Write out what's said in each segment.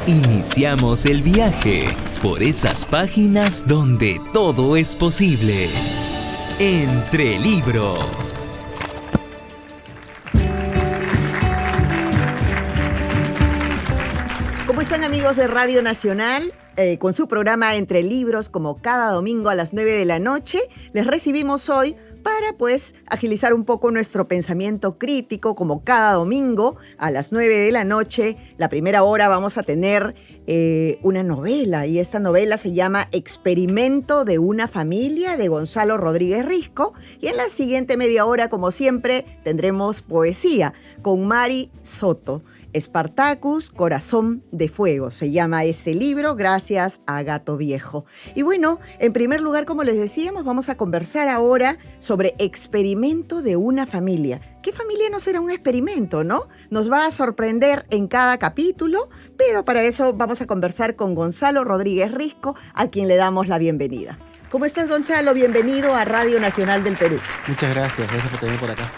Iniciamos el viaje por esas páginas donde todo es posible. Entre libros. ¿Cómo están, amigos de Radio Nacional? Con su programa Entre Libros, como cada domingo a las 9 de la noche, les recibimos hoy para agilizar un poco nuestro pensamiento crítico, como cada domingo a las 9 de la noche. La primera hora vamos a tener una novela, y esta novela se llama Experimento de una familia, de Gonzalo Rodríguez Risco, y en la siguiente media hora, como siempre, tendremos poesía con Mari Soto. Spartacus, Corazón de Fuego, se llama este libro, gracias a Gato Viejo. Y bueno, en primer lugar, como les decíamos, vamos a conversar ahora sobre Experimento de una familia. ¿Qué familia no será un experimento, no? Nos va a sorprender en cada capítulo, pero para eso vamos a conversar con Gonzalo Rodríguez Risco, a quien le damos la bienvenida. ¿Cómo estás, Gonzalo? Bienvenido a Radio Nacional del Perú. Muchas gracias por tenerme por acá.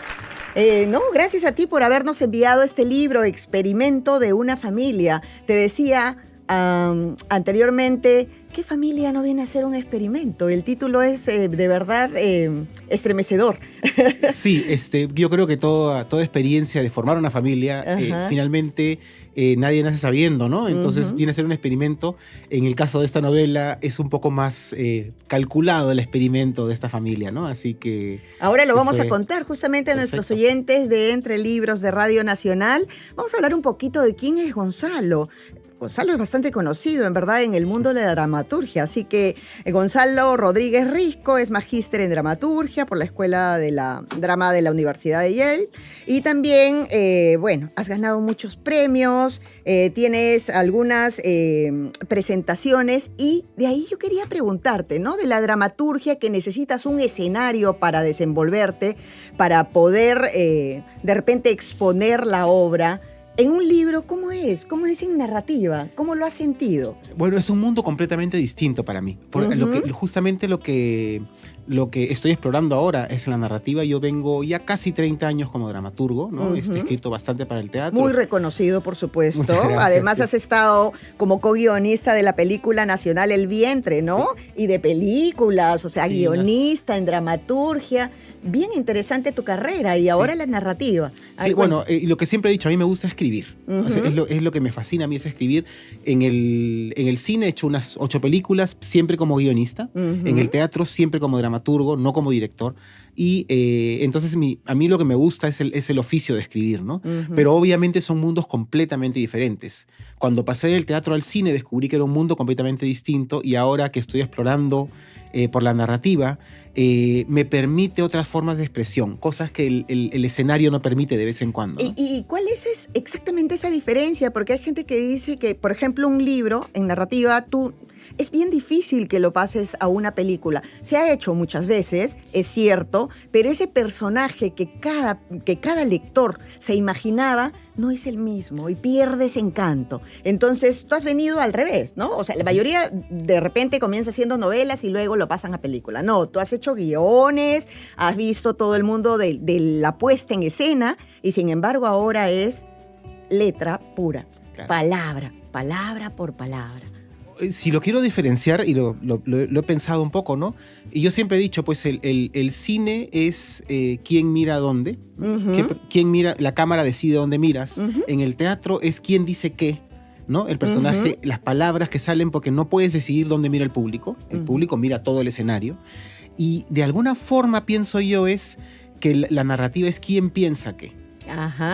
Gracias a ti por habernos enviado este libro, Experimento de una familia. Te decía anteriormente, ¿qué familia no viene a ser un experimento? El título es de verdad estremecedor. Sí, yo creo que toda experiencia de formar una familia, finalmente nadie nace sabiendo, ¿no? Entonces viene a ser un experimento. En el caso de esta novela es un poco más calculado el experimento de esta familia, ¿no? Así que... Ahora lo vamos a contar justamente a nuestros oyentes de Entre Libros de Radio Nacional. Vamos a hablar un poquito de quién es Gonzalo. Gonzalo es bastante conocido, en verdad, en el mundo de la dramaturgia. Así que Gonzalo Rodríguez Risco es magíster en dramaturgia por la Escuela de la Drama de la Universidad de Yale. Y también, has ganado muchos premios, tienes algunas presentaciones. Y de ahí yo quería preguntarte, ¿no? De la dramaturgia, que necesitas un escenario para desenvolverte, para poder de repente exponer la obra. En un libro, ¿cómo es? ¿Cómo es en narrativa? ¿Cómo lo has sentido? Bueno, es un mundo completamente distinto para mí. Justamente lo que estoy explorando ahora es la narrativa. Yo vengo ya casi 30 años como dramaturgo, ¿no? He escrito bastante para el teatro. Muy reconocido, por supuesto. Además, has estado como co-guionista de la película nacional El Vientre, ¿no? Sí. Y de películas, o sea, sí, guionista en dramaturgia. Bien interesante tu carrera y ahora la narrativa. Sí, lo que siempre he dicho, a mí me gusta escribir. Es lo que me fascina a mí, es escribir. En el cine he hecho unas 8 películas, siempre como guionista. En el teatro siempre como dramaturgo, no como director. Y entonces a mí lo que me gusta es el oficio de escribir, ¿no? Pero obviamente son mundos completamente diferentes. Cuando pasé del teatro al cine descubrí que era un mundo completamente distinto, y ahora que estoy explorando por la narrativa, me permite otras formas de expresión, cosas que el escenario no permite de vez en cuando, ¿no? ¿Y cuál es exactamente esa diferencia? Porque hay gente que dice que, por ejemplo, un libro en narrativa, es bien difícil que lo pases a una película. Se ha hecho muchas veces, es cierto, pero ese personaje que cada lector se imaginaba no es el mismo y pierde ese encanto. Entonces, tú has venido al revés, ¿no? O sea, la mayoría de repente comienza haciendo novelas y luego lo pasan a película. No, tú has hecho guiones, has visto todo el mundo de la puesta en escena, y sin embargo ahora es letra pura, claro. Palabra por palabra. Si lo quiero diferenciar, y lo he pensado un poco, ¿no? Y yo siempre he dicho, pues el cine es quién mira dónde, quién mira, la cámara decide dónde miras. En el teatro es quién dice qué, ¿no? El personaje, las palabras que salen, porque no puedes decidir dónde mira el público. El público mira todo el escenario. Y de alguna forma pienso yo es que la narrativa es quién piensa qué.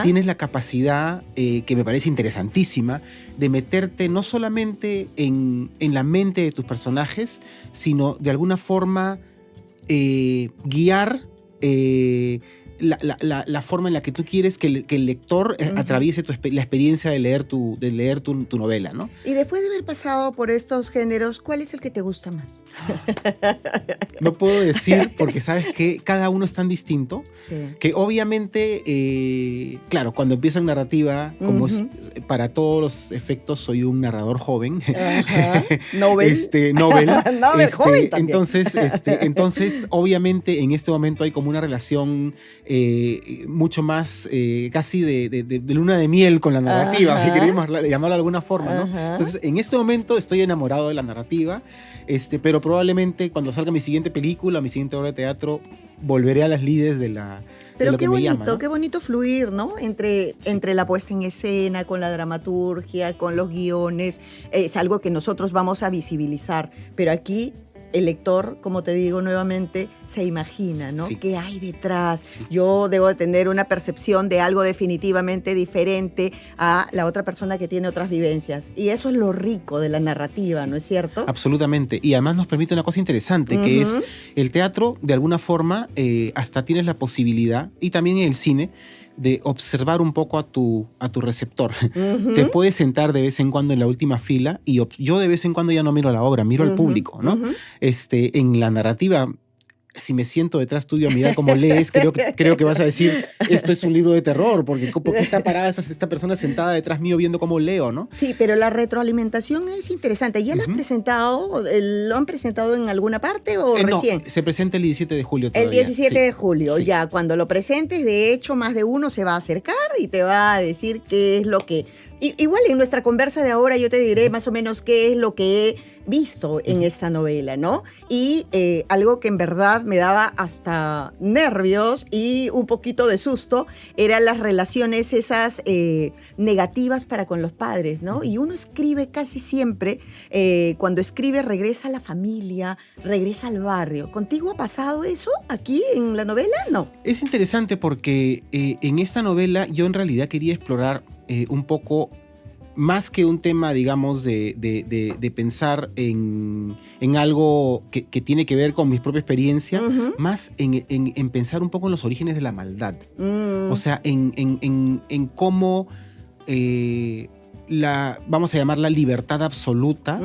Tienes la capacidad, que me parece interesantísima, de meterte no solamente en la mente de tus personajes, sino de alguna forma guiar la forma en la que tú quieres que el lector atraviese la experiencia de leer tu novela, ¿no? Y después de haber pasado por estos géneros, ¿cuál es el que te gusta más? no puedo decir porque sabes que cada uno es tan distinto que obviamente, claro, cuando empiezo en narrativa, como es, para todos los efectos soy un narrador joven. Nobel. Nobel. Joven también. Entonces, obviamente en este momento hay como una relación mucho más casi de luna de miel con la narrativa, si queremos llamarlo de alguna forma, ¿no? Entonces, en este momento estoy enamorado de la narrativa, pero probablemente cuando salga mi siguiente película, mi siguiente obra de teatro, volveré a las lides de la... Pero lo qué que bonito, me llama, ¿no? qué bonito fluir, ¿no? Entre la puesta en escena, con la dramaturgia, con los guiones. Es algo que nosotros vamos a visibilizar. Pero aquí el lector, como te digo nuevamente, se imagina, ¿no? Sí. ¿Qué hay detrás? Sí. Yo debo de tener una percepción de algo definitivamente diferente a la otra persona que tiene otras vivencias. Y eso es lo rico de la narrativa, ¿no es cierto? Absolutamente. Y además nos permite una cosa interesante, que es el teatro, de alguna forma, hasta tienes la posibilidad, y también en el cine, de observar un poco a tu receptor. Te puedes sentar de vez en cuando en la última fila y yo de vez en cuando ya no miro la obra, miro al público, ¿no? En la narrativa, si me siento detrás tuyo a mirar cómo lees, creo que vas a decir, esto es un libro de terror, porque está parada esta persona sentada detrás mío viendo cómo leo, ¿no? Sí, pero la retroalimentación es interesante. ¿Ya la has presentado? ¿Lo han presentado en alguna parte o recién? No, se presenta el 17 de julio todavía. El 17 de julio, ya. Cuando lo presentes, de hecho, más de uno se va a acercar y te va a decir qué es lo que... Igual en nuestra conversa de ahora yo te diré más o menos qué es lo que he visto en esta novela, ¿no? Y algo que en verdad me daba hasta nervios y un poquito de susto eran las relaciones esas negativas para con los padres, ¿no? Y uno escribe casi siempre, cuando escribe regresa a la familia, regresa al barrio. ¿Contigo ha pasado eso aquí en la novela? No. Es interesante porque en esta novela yo en realidad quería explorar un poco más que un tema, digamos, de pensar en algo que tiene que ver con mi propia experiencia, más en pensar un poco en los orígenes de la maldad. O sea, en cómo vamos a llamarla libertad absoluta,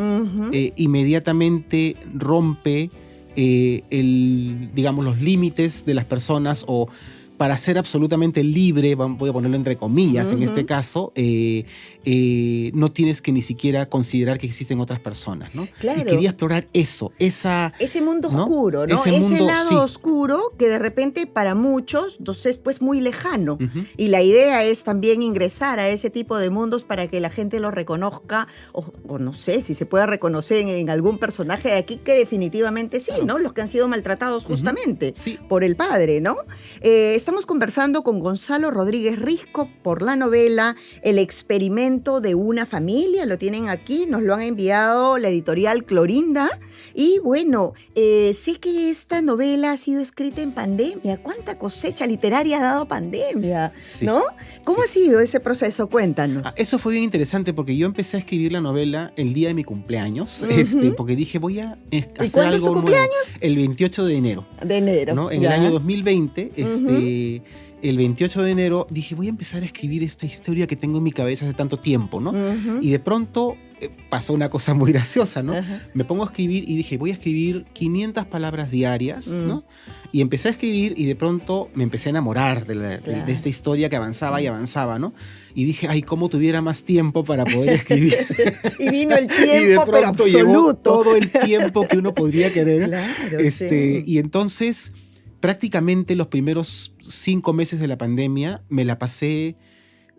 inmediatamente rompe digamos, los límites de las personas, o para ser absolutamente libre, voy a ponerlo entre comillas en este caso, no tienes que ni siquiera considerar que existen otras personas, ¿no? Claro. Y quería explorar ese mundo oscuro, ¿no? Ese lado oscuro que de repente para muchos es pues muy lejano. Y la idea es también ingresar a ese tipo de mundos para que la gente lo reconozca, o no sé si se pueda reconocer en algún personaje de aquí, que definitivamente sí, claro, ¿no? Los que han sido maltratados justamente por el padre, ¿no? Estamos conversando con Gonzalo Rodríguez Risco por la novela El experimento de una familia. Lo tienen aquí, nos lo han enviado la editorial Clorinda. Y bueno, sé que esta novela ha sido escrita en pandemia. ¿Cuánta cosecha literaria ha dado pandemia? Sí. ¿No? ¿Cómo ha sido ese proceso? Cuéntanos. Eso fue bien interesante porque yo empecé a escribir la novela el día de mi cumpleaños, porque dije voy a hacer algo. ¿Y cuándo es tu cumpleaños? Nuevo. El 28 de enero. De enero. ¿No? En el año 2020, el 28 de enero dije, voy a empezar a escribir esta historia que tengo en mi cabeza hace tanto tiempo, ¿no? Y de pronto pasó una cosa muy graciosa, ¿no? Me pongo a escribir y dije, voy a escribir 500 palabras diarias, ¿no? Y empecé a escribir y de pronto me empecé a enamorar de esta historia que avanzaba y avanzaba, ¿no? Y dije, ay, cómo tuviera más tiempo para poder escribir. Y vino el tiempo, y de pronto pero absoluto. Llegó todo el tiempo que uno podría querer. Claro, sí. Y entonces, prácticamente los primeros 5 meses de la pandemia me la pasé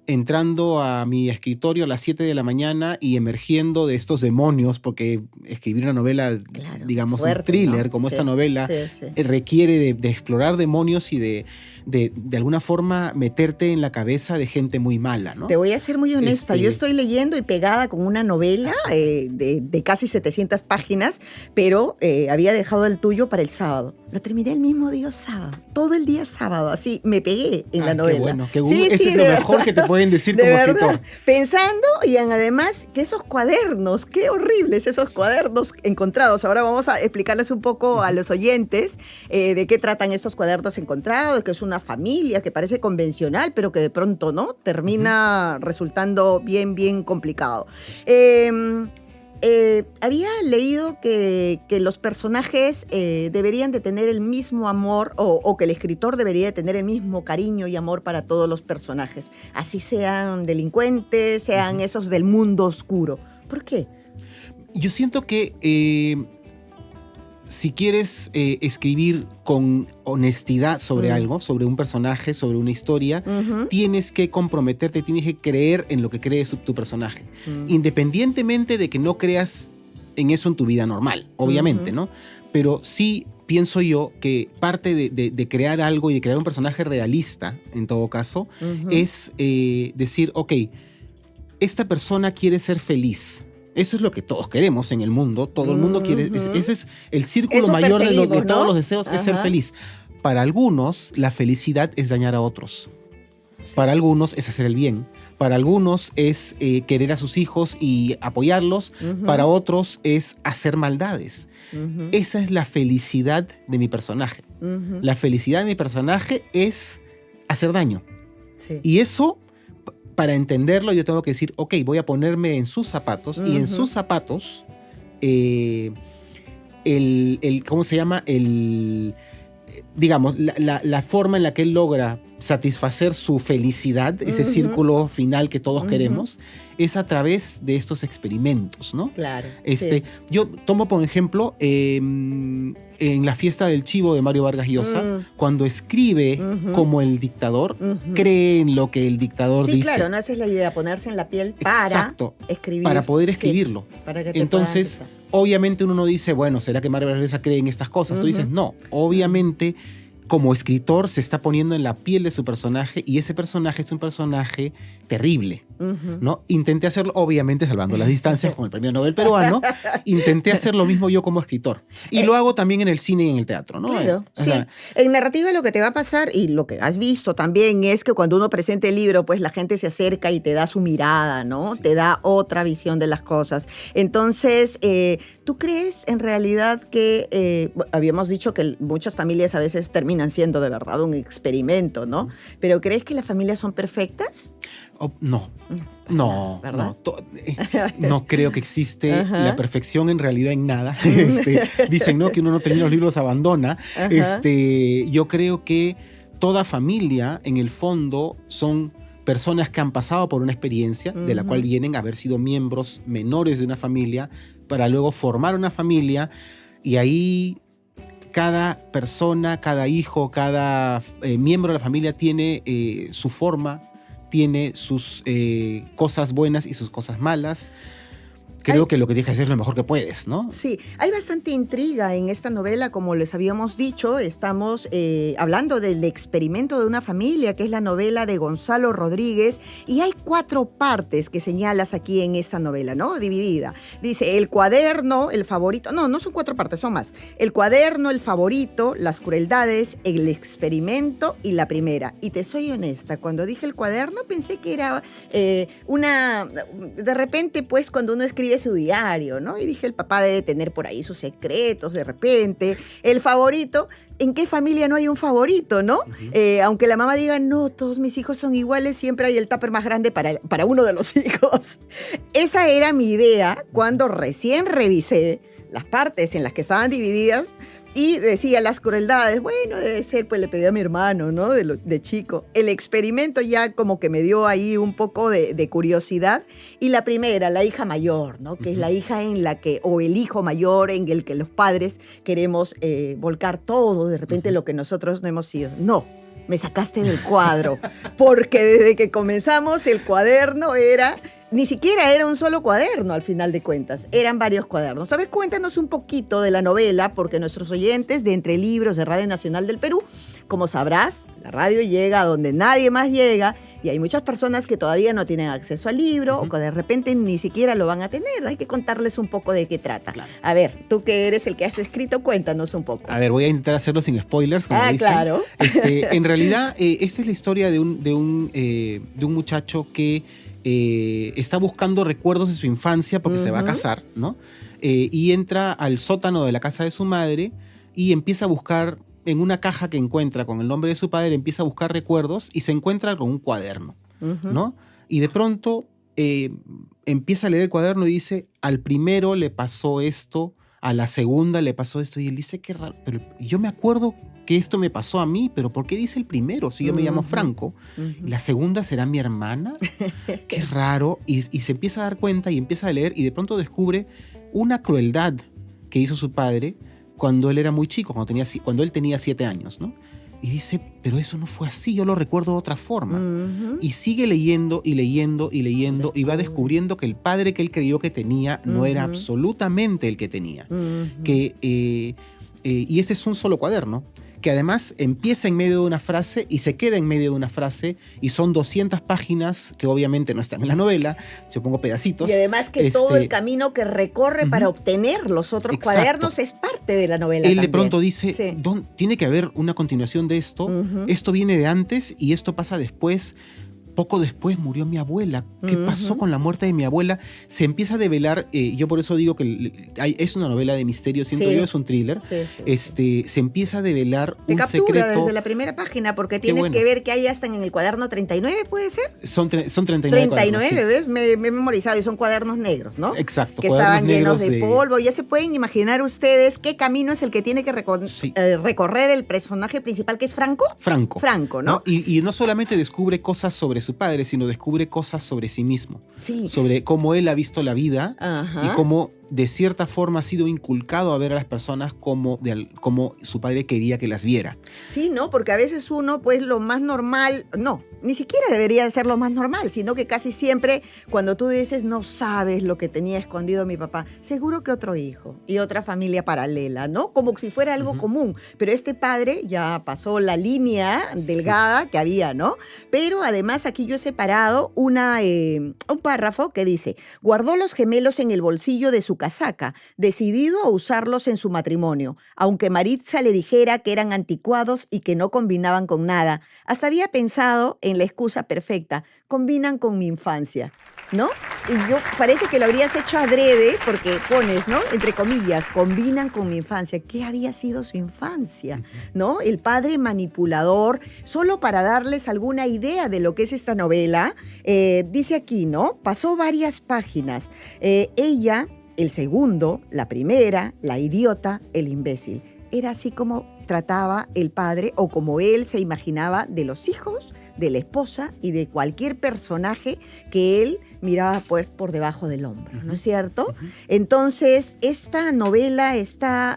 entrando a mi escritorio a las 7 de la mañana y emergiendo de estos demonios, porque escribir una novela, digamos, fuerte, un thriller, ¿no? Como esta novela, requiere de explorar demonios y de alguna forma meterte en la cabeza de gente muy mala, ¿no? Te voy a ser muy honesta, yo estoy leyendo y pegada con una novela de casi 700 páginas, pero había dejado el tuyo para el sábado. Lo terminé el mismo día sábado, todo el día sábado, así me pegué en la novela. Qué bueno, qué bueno. Ese es lo mejor que te pueden decir como escritor. Pensando, y además que esos cuadernos, qué horribles esos cuadernos encontrados. Ahora vamos a explicarles un poco a los oyentes de qué tratan estos cuadernos encontrados, que es una familia que parece convencional, pero que de pronto no termina resultando bien, bien complicado. Había leído que los personajes deberían de tener el mismo amor o que el escritor debería de tener el mismo cariño y amor para todos los personajes, así sean delincuentes, sean esos del mundo oscuro. ¿Por qué? Yo siento que si quieres escribir con honestidad sobre algo, sobre un personaje, sobre una historia, tienes que comprometerte, tienes que creer en lo que cree tu personaje. Independientemente de que no creas en eso en tu vida normal, obviamente, ¿no? Pero sí pienso yo que parte de crear algo y de crear un personaje realista, en todo caso, es decir, ok, esta persona quiere ser feliz. Eso es lo que todos queremos en el mundo. Todo el mundo quiere. Ese es el círculo Eso mayor de ¿no? todos los deseos, es ser feliz. Para algunos, la felicidad es dañar a otros. Sí. Para algunos es hacer el bien. Para algunos es querer a sus hijos y apoyarlos. Para otros es hacer maldades. Esa es la felicidad de mi personaje. La felicidad de mi personaje es hacer daño. Sí. Y eso, para entenderlo, yo tengo que decir, ok, voy a ponerme en sus zapatos, y en sus zapatos, ¿cómo se llama? Digamos, la forma en la que él logra satisfacer su felicidad, ese círculo final que todos queremos, es a través de estos experimentos, ¿no? Claro. Sí. Yo tomo, por ejemplo, en La fiesta del chivo de Mario Vargas Llosa, cuando escribe como el dictador, cree en lo que el dictador dice. Sí, claro, no, esa es la idea, ponerse en la piel para escribir. Para poder escribirlo. Sí, para que te Entonces, obviamente uno no dice, bueno, ¿será que Mario Vargas Llosa cree en estas cosas? Tú dices, no, obviamente como escritor se está poniendo en la piel de su personaje, y ese personaje es un personaje terrible, ¿no? Intenté hacerlo, obviamente salvando las distancias con el premio Nobel peruano, intenté hacer lo mismo yo como escritor. Y lo hago también en el cine y en el teatro, ¿no? Claro, sí. En narrativa lo que te va a pasar, y lo que has visto también, es que cuando uno presenta el libro, pues la gente se acerca y te da su mirada, ¿no? Sí. Te da otra visión de las cosas. Entonces, ¿tú crees en realidad que, habíamos dicho que muchas familias a veces terminan siendo de verdad un experimento, ¿no? Pero ¿crees que las familias son perfectas? No, no creo que existe la perfección en realidad en nada. Dicen, ¿no?, que uno no termina los libros, abandona. Yo creo que toda familia, en el fondo, son personas que han pasado por una experiencia de la cual vienen a haber sido miembros menores de una familia para luego formar una familia, y ahí cada persona, cada hijo, cada miembro de la familia tiene su forma, tiene sus cosas buenas y sus cosas malas. Creo que lo que tienes que hacer es lo mejor que puedes, ¿no? Sí, hay bastante intriga en esta novela, como les habíamos dicho. Estamos hablando del experimento de una familia, que es la novela de Gonzalo Rodríguez, y hay 4 partes que señalas aquí en esta novela, ¿no? Dividida. Dice, el cuaderno, el favorito. No son 4 partes, son más. El cuaderno, el favorito, las crueldades, el experimento y la primera. Y te soy honesta, cuando dije el cuaderno pensé que era de repente, pues, cuando uno escribe su diario, ¿no? Y dije, el papá debe tener por ahí sus secretos de repente. El favorito, ¿en qué familia no hay un favorito, no? Aunque la mamá diga, no, todos mis hijos son iguales, siempre hay el tupper más grande para uno de los hijos. Esa era mi idea cuando recién revisé las partes en las que estaban divididas. Y decía, las crueldades, bueno, debe ser, pues le pedí a mi hermano, ¿no? De chico. El experimento ya como que me dio ahí un poco de curiosidad. Y la primera, la hija mayor, ¿no? Que es la hija en la que, o el hijo mayor en el que los padres queremos volcar todo, de repente lo que nosotros no hemos sido. No, me sacaste del cuadro. Porque desde que comenzamos el cuaderno ni siquiera era un solo cuaderno al final de cuentas, eran varios cuadernos. A ver, cuéntanos un poquito de la novela, porque nuestros oyentes de Entre Libros de Radio Nacional del Perú, como sabrás, la radio llega a donde nadie más llega, y hay muchas personas que todavía no tienen acceso al libro, o que de repente ni siquiera lo van a tener. Hay que contarles un poco de qué trata. Claro. A ver, tú que eres el que has escrito, cuéntanos un poco. A ver, voy a intentar hacerlo sin spoilers, como dicen. Claro. En realidad, esta es la historia de un muchacho que está buscando recuerdos de su infancia porque se va a casar, ¿no? Y entra al sótano de la casa de su madre y empieza a buscar, en una caja que encuentra con el nombre de su padre, empieza a buscar recuerdos y se encuentra con un cuaderno, ¿no? Y de pronto empieza a leer el cuaderno y dice, al primero le pasó esto, a la segunda le pasó esto, y él dice, qué raro, pero yo me acuerdo que esto me pasó a mí, pero ¿por qué dice el primero? Si yo me llamo Franco, ¿la segunda será mi hermana? Qué raro, y se empieza a dar cuenta y empieza a leer y de pronto descubre una crueldad que hizo su padre cuando él era muy chico, cuando él tenía 7 años, ¿no? Y dice, pero eso no fue así, yo lo recuerdo de otra forma. Y sigue leyendo y leyendo y leyendo y va descubriendo que el padre que él creyó que tenía no era absolutamente el que tenía. Y ese es un solo cuaderno, que además empieza en medio de una frase y se queda en medio de una frase, y son 200 páginas que obviamente no están en la novela, yo pongo pedacitos. Y además que todo el camino que recorre para obtener los otros cuadernos es parte de la novela. Él también. De pronto dice, tiene que haber una continuación de esto, esto viene de antes y esto pasa después. Poco después murió mi abuela. ¿Qué pasó con la muerte de mi abuela? Se empieza a develar, yo por eso digo que es una novela de misterio, siento yo, es un thriller. Se empieza a develar un secreto. Te captura desde la primera página, porque tienes que ver que hay hasta en el cuaderno 39, ¿puede ser? Son 39 39, cuadernos, ¿ves? Me he memorizado, y son cuadernos negros, ¿no? Exacto. Que estaban llenos de polvo. Ya se pueden imaginar ustedes qué camino es el que tiene que recorrer el personaje principal, que es Franco. Franco, ¿no? Y no solamente descubre cosas sobre su padre, sino descubre cosas sobre sí mismo. Sobre cómo él ha visto la vida y cómo de cierta forma ha sido inculcado a ver a las personas como su padre quería que las viera. Sí, ¿no? Porque a veces uno, pues lo más normal, no, ni siquiera debería ser lo más normal, sino que casi siempre cuando tú dices, no sabes lo que tenía escondido mi papá, seguro que otro hijo y otra familia paralela, ¿no? Como si fuera algo común. Pero este padre ya pasó la línea delgada que había, ¿no? Pero además aquí yo he separado un párrafo que dice, guardó los gemelos en el bolsillo de su casaca, decidido a usarlos en su matrimonio, aunque Maritza le dijera que eran anticuados y que no combinaban con nada. Hasta había pensado en la excusa perfecta, combinan con mi infancia, ¿no? Y yo parece que lo habrías hecho adrede porque pones, ¿no? Entre comillas, combinan con mi infancia. ¿Qué había sido su infancia? ¿No? El padre manipulador, solo para darles alguna idea de lo que es esta novela, dice aquí, ¿no? Pasó varias páginas. Ella, el segundo, la primera, la idiota, el imbécil. Era así como trataba el padre, o como él se imaginaba, de los hijos, de la esposa y de cualquier personaje que él miraba pues por debajo del hombro, ¿no es cierto? Entonces, esta novela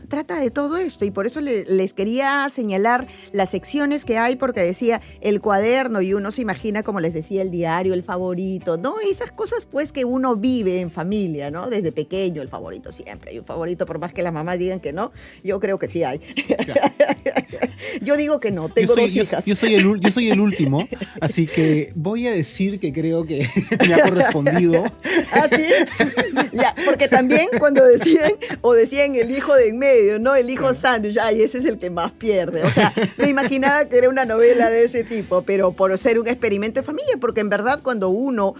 trata de todo esto, y por eso les quería señalar las secciones que hay, porque decía el cuaderno y uno se imagina, como les decía, el diario, el favorito, ¿no? Esas cosas pues que uno vive en familia, ¿no? Desde pequeño, el favorito siempre hay un favorito, por más que las mamás digan que no, yo creo que sí hay. Yo digo que no, tengo 2 hijas. Yo soy el último, así que voy a decir que creo que me ha correspondido. ¿Ah, sí? Ya, porque también cuando decían el hijo de en medio, ¿no? El hijo sándwich, ay, ese es el que más pierde. O sea, me imaginaba que era una novela de ese tipo, pero por ser un experimento de familia, porque en verdad cuando uno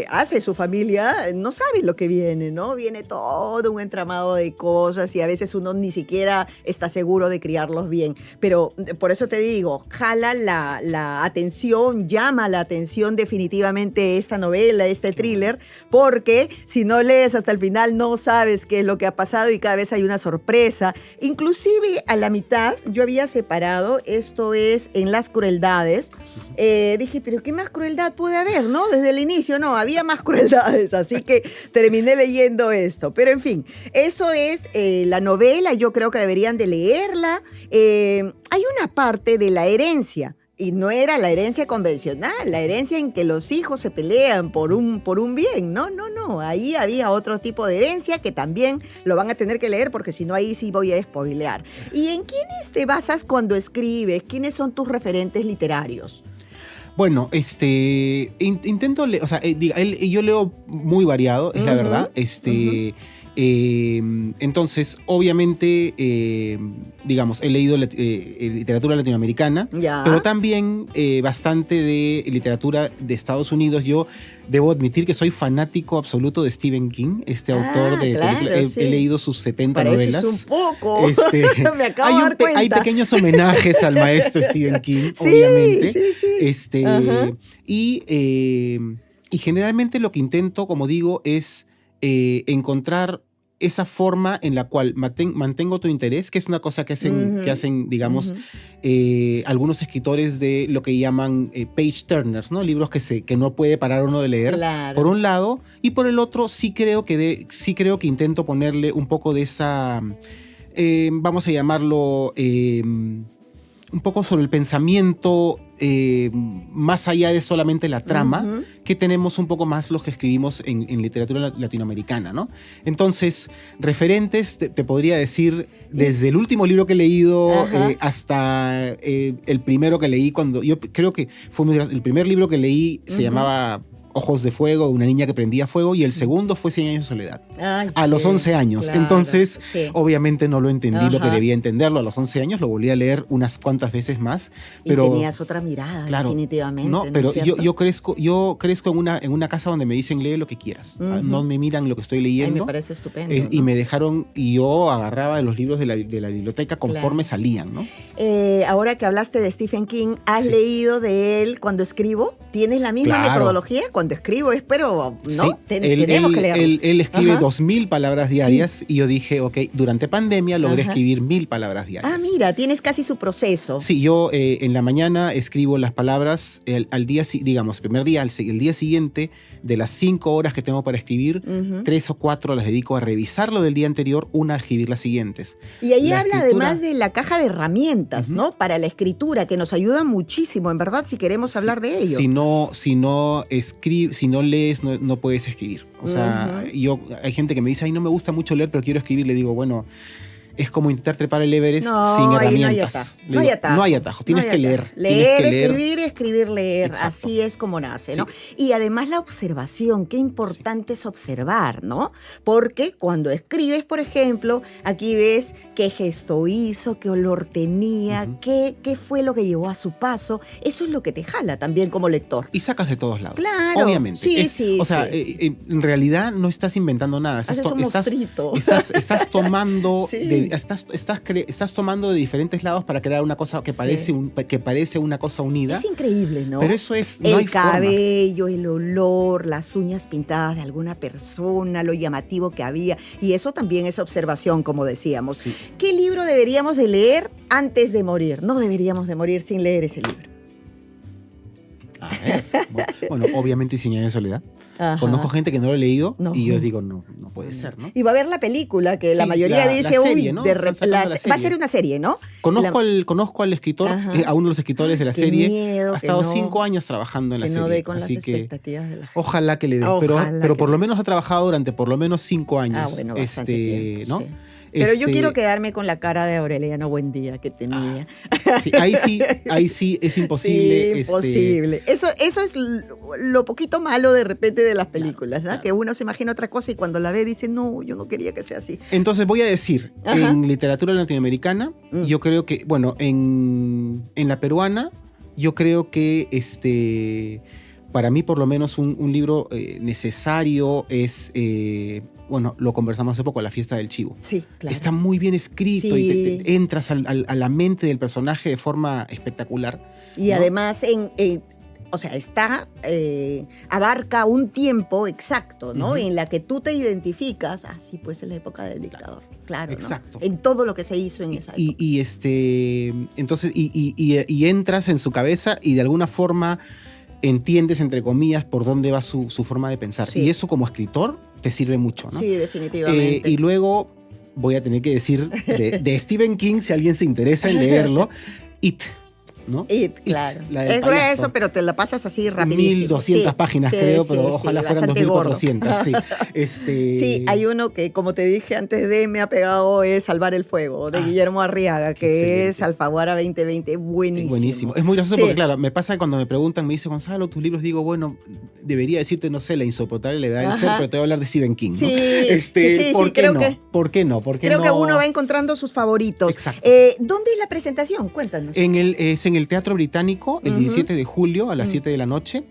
hace su familia, no sabe lo que viene, ¿no? Viene todo un entramado de cosas y a veces uno ni siquiera está seguro de criarlos bien. Pero por eso te digo, jala la atención, llama la atención definitivamente esta novela, este thriller, porque si no lees hasta el final no sabes qué es lo que ha pasado y cada vez hay una sorpresa. Inclusive a la mitad yo había separado, esto es en las crueldades, dije, pero ¿qué más crueldad puede haber, no? Desde el inicio no, había más crueldades, así que terminé leyendo esto. Pero en fin, eso es la novela, yo creo que deberían de leerla. Hay una parte de la herencia, y no era la herencia convencional, la herencia en que los hijos se pelean por un bien. No. Ahí había otro tipo de herencia que también lo van a tener que leer, porque si no, ahí sí voy a spoilear. ¿Y en quiénes te basas cuando escribes? ¿Quiénes son tus referentes literarios? Bueno, intento leer, o sea, yo leo muy variado, es la verdad. Entonces, obviamente, digamos, he leído literatura latinoamericana, pero también bastante de literatura de Estados Unidos. Yo debo admitir que soy fanático absoluto de Stephen King, autor de películas. He leído sus 70 novelas. Un poco. Me acabo de dar cuenta. Hay pequeños homenajes al maestro Stephen King, obviamente. Sí. Y generalmente lo que intento, como digo, es encontrar esa forma en la cual mantengo tu interés, que es una cosa que hacen digamos, algunos escritores de lo que llaman page turners, ¿no? Libros que no puede parar uno de leer, Claro. por un lado, y por el otro sí creo que intento ponerle un poco de esa, vamos a llamarlo, un poco sobre el pensamiento más allá de solamente la trama, que tenemos un poco más los que escribimos en literatura latinoamericana, ¿no? Entonces, referentes, te podría decir, desde el último libro que he leído hasta el primero que leí, yo creo que fue el primer libro que leí se llamaba Ojos de Fuego, una niña que prendía fuego, y el segundo fue 100 años de soledad. Ay, a los 11 años. Claro, Entonces, sí. obviamente no lo entendí lo que debía entenderlo. A los 11 años lo volví a leer unas cuantas veces más. Pero, y tenías otra mirada, claro, definitivamente. No, pero es yo crezco en una casa donde me dicen lee lo que quieras. No me miran lo que estoy leyendo. Ay, me parece estupendo. Y ¿no? me dejaron, y yo agarraba los libros de la biblioteca conforme salían, ¿no? Ahora que hablaste de Stephen King, ¿has leído de él cuando escribo? ¿Tienes la misma metodología? Cuando escribo, espero, ¿no? Sí, tenemos que leerlo. Él escribe 2000 palabras diarias y yo dije, ok, durante pandemia logré escribir 1000 palabras diarias. Ah, mira, tienes casi su proceso. Sí, yo en la mañana escribo las palabras al día, digamos, el primer día, el día siguiente, de las 5 horas que tengo para escribir, 3 o 4 las dedico a revisar lo del día anterior, una a escribir las siguientes. Y ahí habla además de la caja de herramientas, ¿no? Para la escritura, que nos ayuda muchísimo, en verdad, si queremos hablar de ello. Si no lees, no puedes escribir. O sea, hay gente que me dice, ay, no me gusta mucho leer, pero quiero escribir. Le digo, bueno, es como intentar trepar el Everest sin herramientas. No hay atajo. Tienes que leer. Leer, escribir, leer. Exacto. Así es como nace, ¿no? Sí. Y además la observación, qué importante es observar, ¿no? Porque cuando escribes, por ejemplo, aquí ves qué gesto hizo, qué olor tenía, qué fue lo que llevó a su paso. Eso es lo que te jala también como lector. Y sacas de todos lados. Claro. Obviamente. En realidad no estás inventando nada. Haces un mostrito. Estás tomando Sí. estás tomando de diferentes lados para crear una cosa que parece una cosa unida. Es increíble, ¿no? Pero eso es... El cabello, el olor, las uñas pintadas de alguna persona, lo llamativo que había. Y eso también es observación, como decíamos. Sí. ¿Qué libro deberíamos de leer antes de morir? No deberíamos de morir sin leer ese libro. A ver, bueno, obviamente 100 años de soledad. Ajá. Conozco gente que no lo ha leído y yo digo, no puede ser, ¿no? Y va a ver la película, que la mayoría dice, la serie, ¿no? va a ser una serie, ¿no? Conozco al escritor, a uno de los escritores de la serie. Miedo, ha estado 5 años trabajando en la serie. Que no dé con así las expectativas de la gente. Ojalá que le dé. Pero por lo menos ha trabajado durante por lo menos 5 años. Ah, bueno, bastante tiempo, ¿no? Sí. Pero yo quiero quedarme con la cara de Aureliano Buendía que tenía. Sí, ahí sí es imposible. Sí, imposible. Eso es lo poquito malo de repente de las películas, ¿verdad? Claro. Que uno se imagina otra cosa y cuando la ve dice, no, yo no quería que sea así. Entonces voy a decir, en literatura latinoamericana, yo creo que, bueno, en la peruana, yo creo que para mí por lo menos un libro necesario es... bueno, lo conversamos hace poco, La fiesta del chivo. Sí, claro. Está muy bien escrito y te entras a la mente del personaje de forma espectacular. Y ¿no? además, abarca un tiempo exacto, ¿no? En la que tú te identificas, sí, pues en la época del dictador. Claro, exacto. ¿no? En todo lo que se hizo en esa época. Entonces, entras en su cabeza y de alguna forma entiendes, entre comillas, por dónde va su forma de pensar. Sí. Y eso como escritor te sirve mucho, ¿no? Sí, definitivamente. Y luego voy a tener que decir de Stephen King, si alguien se interesa en leerlo, It, ¿no? Claro. Es grueso, pero te la pasas así rapidísimo. 1200 páginas, creo, pero ojalá fueran 2400. Sí. Sí, hay uno que, como te dije antes me ha pegado, es Salvar el Fuego, de Guillermo Arriaga, que es Alfaguara 2020. Buenísimo. Buenísimo. Es muy gracioso porque, claro, me pasa que cuando me preguntan, me dice, Gonzalo, tus libros, digo, bueno, debería decirte, no sé, La insoportable levedad del ser, pero te voy a hablar de Stephen King, ¿no? Sí, ¿Por qué no? ¿Por qué no? Creo que uno va encontrando sus favoritos. Exacto. ¿Dónde es la presentación? Cuéntanos. Es en el Teatro Británico el 17 de julio a las 7 de la noche.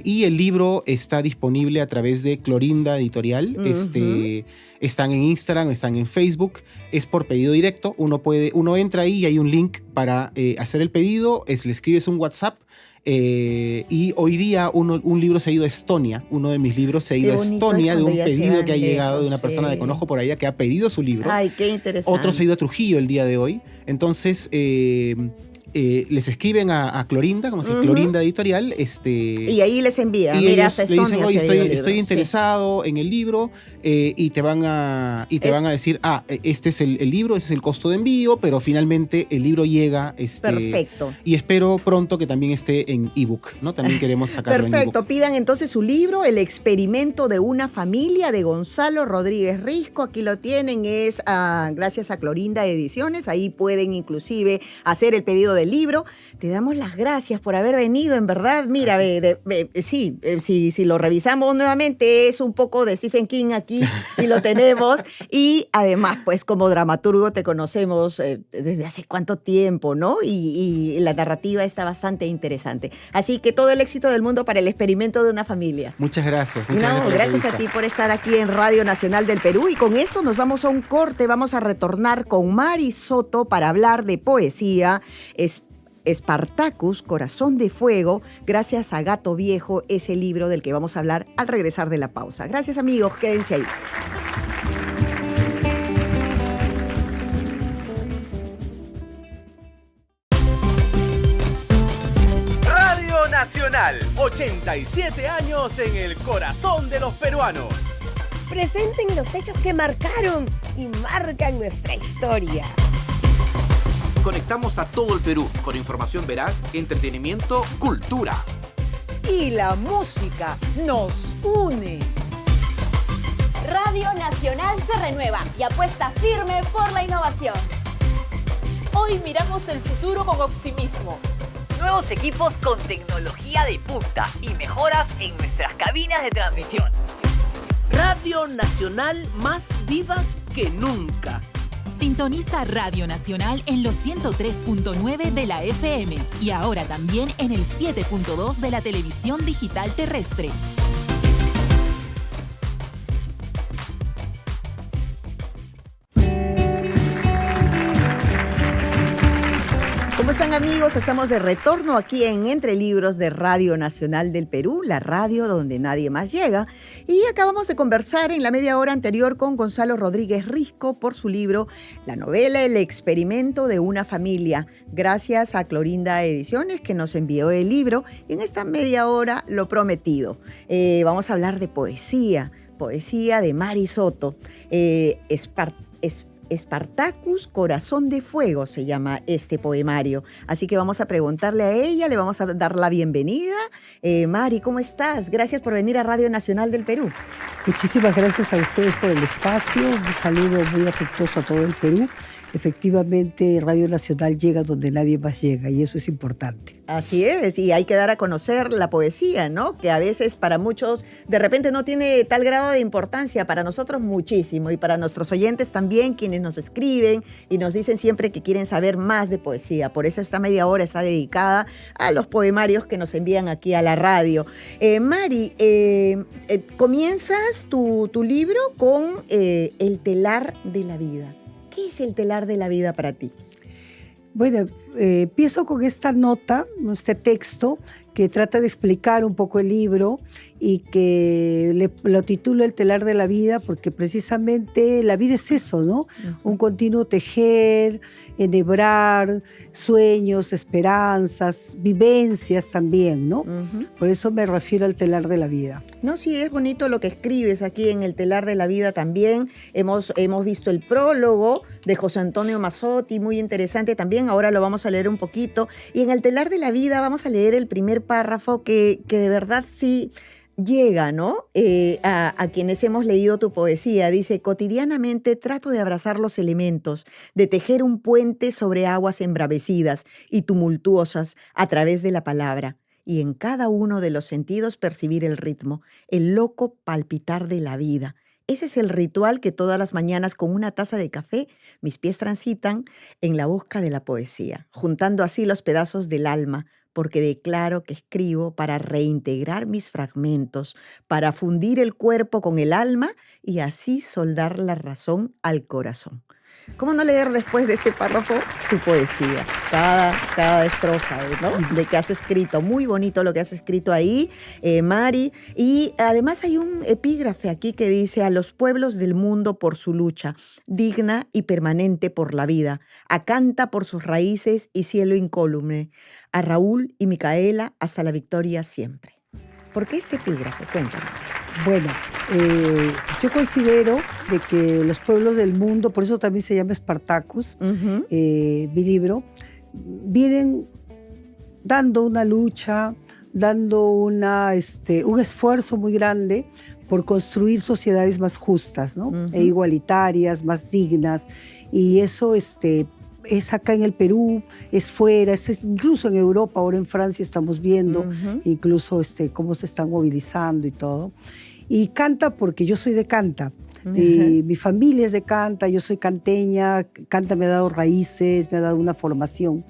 Y el libro está disponible a través de Clorinda Editorial. Están en Instagram, están en Facebook. Es por pedido directo. Uno entra ahí y hay un link para hacer el pedido. Le escribes un WhatsApp. Y hoy día un libro se ha ido a Estonia. Uno de mis libros se ha ido a Estonia de un pedido que ha llegado de una persona de Conojo por allá que ha pedido su libro. Ay, qué interesante. Otro se ha ido a Trujillo el día de hoy. Entonces les escriben a Clorinda, como se dice, Clorinda Editorial. Y ahí les envía. Y mira, ellos le dicen, oye, estoy interesado en el libro, y te van a decir, este es el libro, este es el costo de envío, pero finalmente el libro llega. Perfecto. Y espero pronto que también esté en ebook, ¿no? También queremos sacarlo en ebook. Perfecto. Pidan entonces su libro, El experimento de una familia, de Gonzalo Rodríguez Risco. Aquí lo tienen, es gracias a Clorinda Ediciones. Ahí pueden inclusive hacer el pedido del libro. Te damos las gracias por haber venido, en verdad. Mira, si lo revisamos nuevamente, es un poco de Stephen King aquí y lo tenemos. Y además, pues como dramaturgo te conocemos desde hace cuánto tiempo, ¿no? Y la narrativa está bastante interesante. Así que todo el éxito del mundo para el experimento de una familia. Muchas gracias. Gracias a ti por estar aquí en Radio Nacional del Perú. Y con esto nos vamos a un corte. Vamos a retornar con Mari Soto para hablar de poesía. Spartacus, Corazón de Fuego, gracias a Gato Viejo, ese libro del que vamos a hablar al regresar de la pausa. Gracias, amigos, quédense ahí. Radio Nacional, 87 años en el corazón de los peruanos. Presenten los hechos que marcaron y marcan nuestra historia. Conectamos a todo el Perú con información veraz, entretenimiento, cultura. Y la música nos une. Radio Nacional se renueva y apuesta firme por la innovación. Hoy miramos el futuro con optimismo. Nuevos equipos con tecnología de punta y mejoras en nuestras cabinas de transmisión. Radio Nacional más viva que nunca. Sintoniza Radio Nacional en los 103.9 de la FM y ahora también en el 7.2 de la televisión digital terrestre. ¿Cómo están, amigos? Estamos de retorno aquí en Entre Libros de Radio Nacional del Perú, la radio donde nadie más llega. Y acabamos de conversar en la media hora anterior con Gonzalo Rodríguez Risco por su libro, la novela El experimento de una familia. Gracias a Clorinda Ediciones que nos envió el libro. Y en esta media hora, lo prometido. Vamos a hablar de poesía de Mari Soto. Spartacus, Corazón de Fuego se llama este poemario. Así que vamos a preguntarle a ella, le vamos a dar la bienvenida. Mari, ¿cómo estás? Gracias por venir a Radio Nacional del Perú. Muchísimas gracias a ustedes por el espacio. Un saludo muy afectuoso a todo el Perú. Efectivamente, Radio Nacional llega donde nadie más llega y eso es importante. Así es, y hay que dar a conocer la poesía, ¿no? Que a veces para muchos de repente no tiene tal grado de importancia, para nosotros muchísimo, y para nuestros oyentes también, quienes nos escriben y nos dicen siempre que quieren saber más de poesía. Por eso esta media hora está dedicada a los poemarios que nos envían aquí a la radio. Mari, comienzas tu libro con El telar de la vida. ¿Qué es el telar de la vida para ti? Bueno, empiezo con esta nota, este texto, que trata de explicar un poco el libro y que lo titulo El telar de la vida porque precisamente la vida es eso, ¿no? Un continuo tejer, enhebrar, sueños, esperanzas, vivencias también, ¿no? Por eso me refiero al telar de la vida. No, sí, es bonito lo que escribes aquí en El telar de la vida también. Hemos visto el prólogo de José Antonio Mazzotti, muy interesante también. Ahora lo vamos a leer un poquito. Y en El telar de la vida vamos a leer el primer párrafo que de verdad sí llega, ¿no? A quienes hemos leído tu poesía. Dice: cotidianamente trato de abrazar los elementos, de tejer un puente sobre aguas embravecidas y tumultuosas a través de la palabra, y en cada uno de los sentidos percibir el ritmo, el loco palpitar de la vida, Ese es el ritual que todas las mañanas con una taza de café mis pies transitan en la busca de la poesía, juntando así los pedazos del alma, porque declaro que escribo para reintegrar mis fragmentos, para fundir el cuerpo con el alma y así soldar la razón al corazón. ¿Cómo no leer después de este párrafo tu poesía? Cada estrofa, ¿no? De que has escrito. Muy bonito lo que has escrito ahí, Mari. Y además hay un epígrafe aquí que dice: a los pueblos del mundo por su lucha, digna y permanente por la vida, a Canta por sus raíces y cielo incólume, a Raúl y Micaela hasta la victoria siempre. ¿Por qué este epígrafe? Cuéntame. Bueno, yo considero de que los pueblos del mundo, por eso también se llama Spartacus, mi libro, vienen dando una lucha, dando un esfuerzo muy grande por construir sociedades más justas, ¿no? E igualitarias, más dignas. Y eso es acá en el Perú, es fuera, es incluso en Europa, ahora en Francia estamos viendo incluso cómo se están movilizando y todo. Y Canta porque yo soy de Canta. Mi familia es de Canta, yo soy canteña, Canta me ha dado raíces, me ha dado una formación.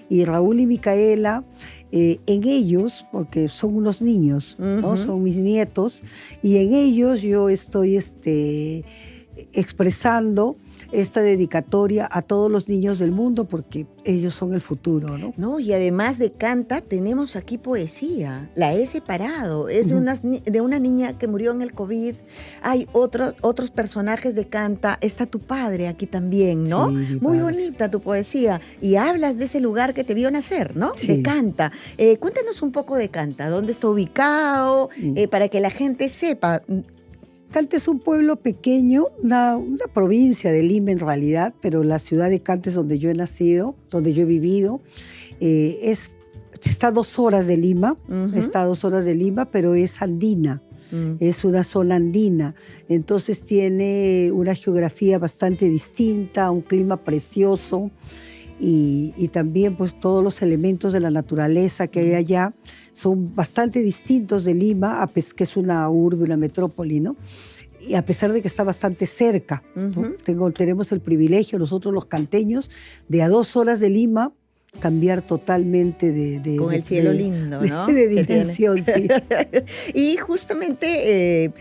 Y Raúl y Micaela, en ellos, porque son unos niños, ¿no? Son mis nietos, y en ellos yo estoy expresando esta dedicatoria a todos los niños del mundo porque ellos son el futuro, ¿no? No, y además de Canta tenemos aquí poesía, la he separado, es de una niña que murió en el COVID, hay otros personajes de Canta, está tu padre aquí también, ¿no? Sí, muy bonita tu poesía, y hablas de ese lugar que te vio nacer, ¿no? Sí. De Canta. Cuéntanos un poco de Canta, ¿dónde está ubicado? Para que la gente sepa. Canta es un pueblo pequeño, una provincia de Lima en realidad, pero la ciudad de Canta es donde yo he nacido, donde yo he vivido. Está a 2 horas de Lima, pero es andina. Es una zona andina, entonces tiene una geografía bastante distinta, un clima precioso y también pues todos los elementos de la naturaleza que hay allá son bastante distintos de Lima, que es una urbe, una metrópoli, ¿no? Y a pesar de que está bastante cerca, ¿no? Tenemos el privilegio, nosotros los canteños, de a 2 horas de Lima, cambiar totalmente con el cielo lindo, ¿no? De dimensión, sí. Y justamente,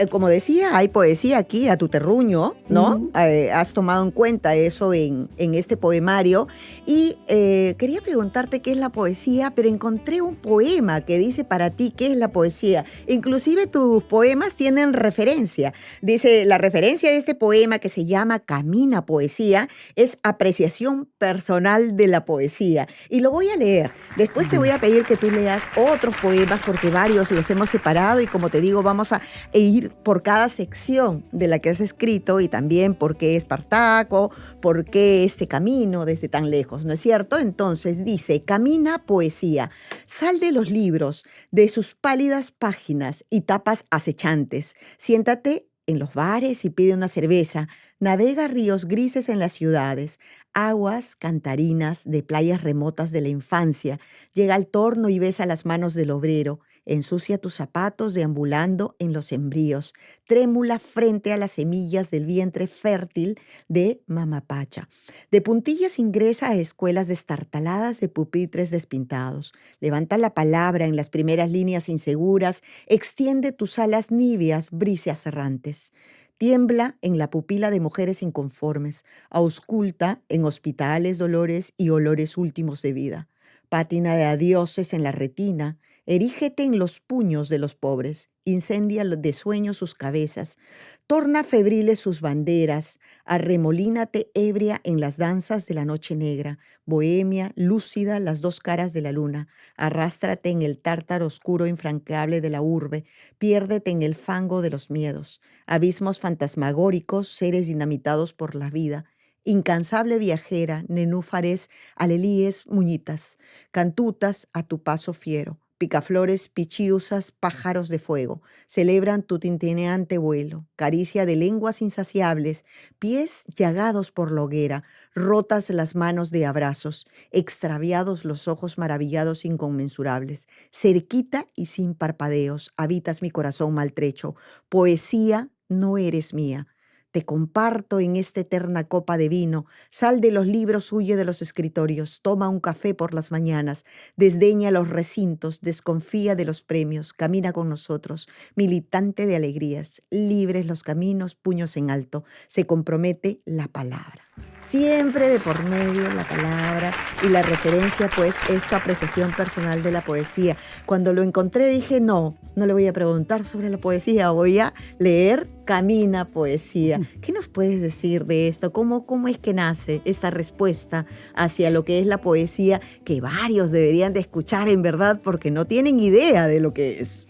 como decía, hay poesía aquí a tu terruño, ¿no? Has tomado en cuenta eso en este poemario. Y quería preguntarte qué es la poesía, pero encontré un poema que dice para ti qué es la poesía. Inclusive tus poemas tienen referencia. Dice, la referencia de este poema que se llama Camina Poesía es apreciación personal de la poesía. Y lo voy a leer. Después te voy a pedir que tú leas otros poemas porque varios los hemos separado y como te digo, vamos a ir por cada sección de la que has escrito y también por qué Espartaco, por qué este camino desde tan lejos, ¿no es cierto? Entonces dice, camina poesía, sal de los libros, de sus pálidas páginas y tapas acechantes, siéntate en los bares y pide una cerveza, navega ríos grises en las ciudades, aguas cantarinas de playas remotas de la infancia, llega al torno y besa las manos del obrero, ensucia tus zapatos deambulando en los sembríos, trémula frente a las semillas del vientre fértil de Mamapacha. De puntillas ingresa a escuelas destartaladas de pupitres despintados, levanta la palabra en las primeras líneas inseguras, extiende tus alas níveas, brisas errantes. Tiembla en la pupila de mujeres inconformes, ausculta en hospitales dolores y olores últimos de vida. Pátina de adioses en la retina, erígete en los puños de los pobres, incendia de sueño sus cabezas, torna febriles sus banderas, arremolínate ebria en las danzas de la noche negra, bohemia, lúcida las 2 caras de la luna, arrástrate en el tártaro oscuro infranqueable de la urbe, piérdete en el fango de los miedos, abismos fantasmagóricos, seres dinamitados por la vida, incansable viajera, nenúfares, alelíes, muñitas, cantutas a tu paso fiero, picaflores, pichiusas, pájaros de fuego, celebran tu tintineante vuelo, caricia de lenguas insaciables, pies llagados por la hoguera, rotas las manos de abrazos, extraviados los ojos maravillados inconmensurables, cerquita y sin parpadeos, habitas mi corazón maltrecho, poesía no eres mía. Te comparto en esta eterna copa de vino. Sal de los libros, huye de los escritorios. Toma un café por las mañanas. Desdeña los recintos, desconfía de los premios. Camina con nosotros, militante de alegrías. Libres los caminos, puños en alto. Se compromete la palabra. Siempre de por medio la palabra y la referencia, pues, es tu apreciación personal de la poesía. Cuando lo encontré dije, no le voy a preguntar sobre la poesía, voy a leer Camina Poesía. ¿Qué nos puedes decir de esto? ¿Cómo es que nace esta respuesta hacia lo que es la poesía que varios deberían de escuchar en verdad porque no tienen idea de lo que es?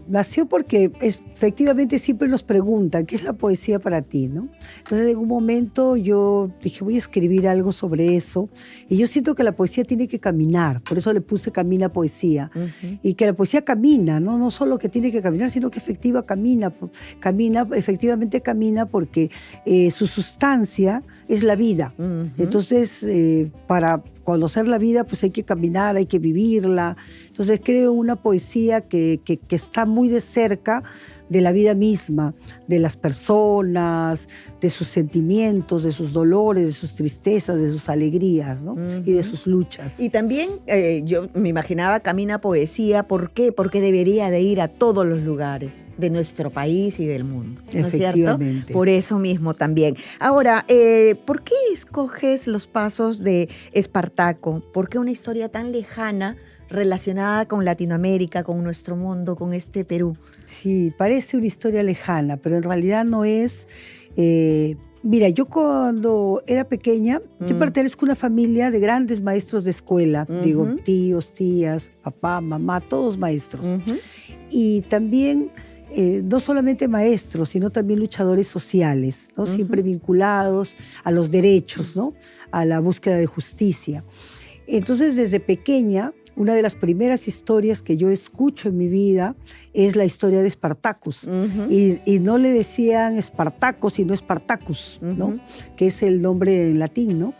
Nació porque efectivamente siempre nos preguntan, ¿qué es la poesía para ti, no? Entonces en un momento yo dije, voy a escribir algo sobre eso, y yo siento que la poesía tiene que caminar, por eso le puse Camina Poesía, y que la poesía camina, no solo que tiene que caminar, sino que efectivamente camina porque su sustancia es la vida. Entonces, para conocer la vida, pues hay que caminar, hay que vivirla. Entonces creo una poesía que está muy de cerca de la vida misma, de las personas, de sus sentimientos, de sus dolores, de sus tristezas, de sus alegrías, ¿no? Y de sus luchas. Y también yo me imaginaba Camina Poesía, ¿por qué? Porque debería de ir a todos los lugares de nuestro país y del mundo, ¿no es cierto? Por eso mismo también. Ahora, ¿por qué escoges los pasos de Espartaco? ¿Por qué una historia tan lejana relacionada con Latinoamérica, con nuestro mundo, con este Perú? Sí, parece una historia lejana, pero en realidad no es. Mira, yo cuando era pequeña, yo pertenezco a una familia de grandes maestros de escuela. Digo, tíos, tías, papá, mamá, todos maestros. Y también no solamente maestros, sino también luchadores sociales, ¿no? Siempre vinculados a los derechos, ¿no? A la búsqueda de justicia. Entonces, desde pequeña, una de las primeras historias que yo escucho en mi vida es la historia de Spartacus. Y no le decían Espartaco, sino Spartacus, ¿no? Que es el nombre en latín, ¿no?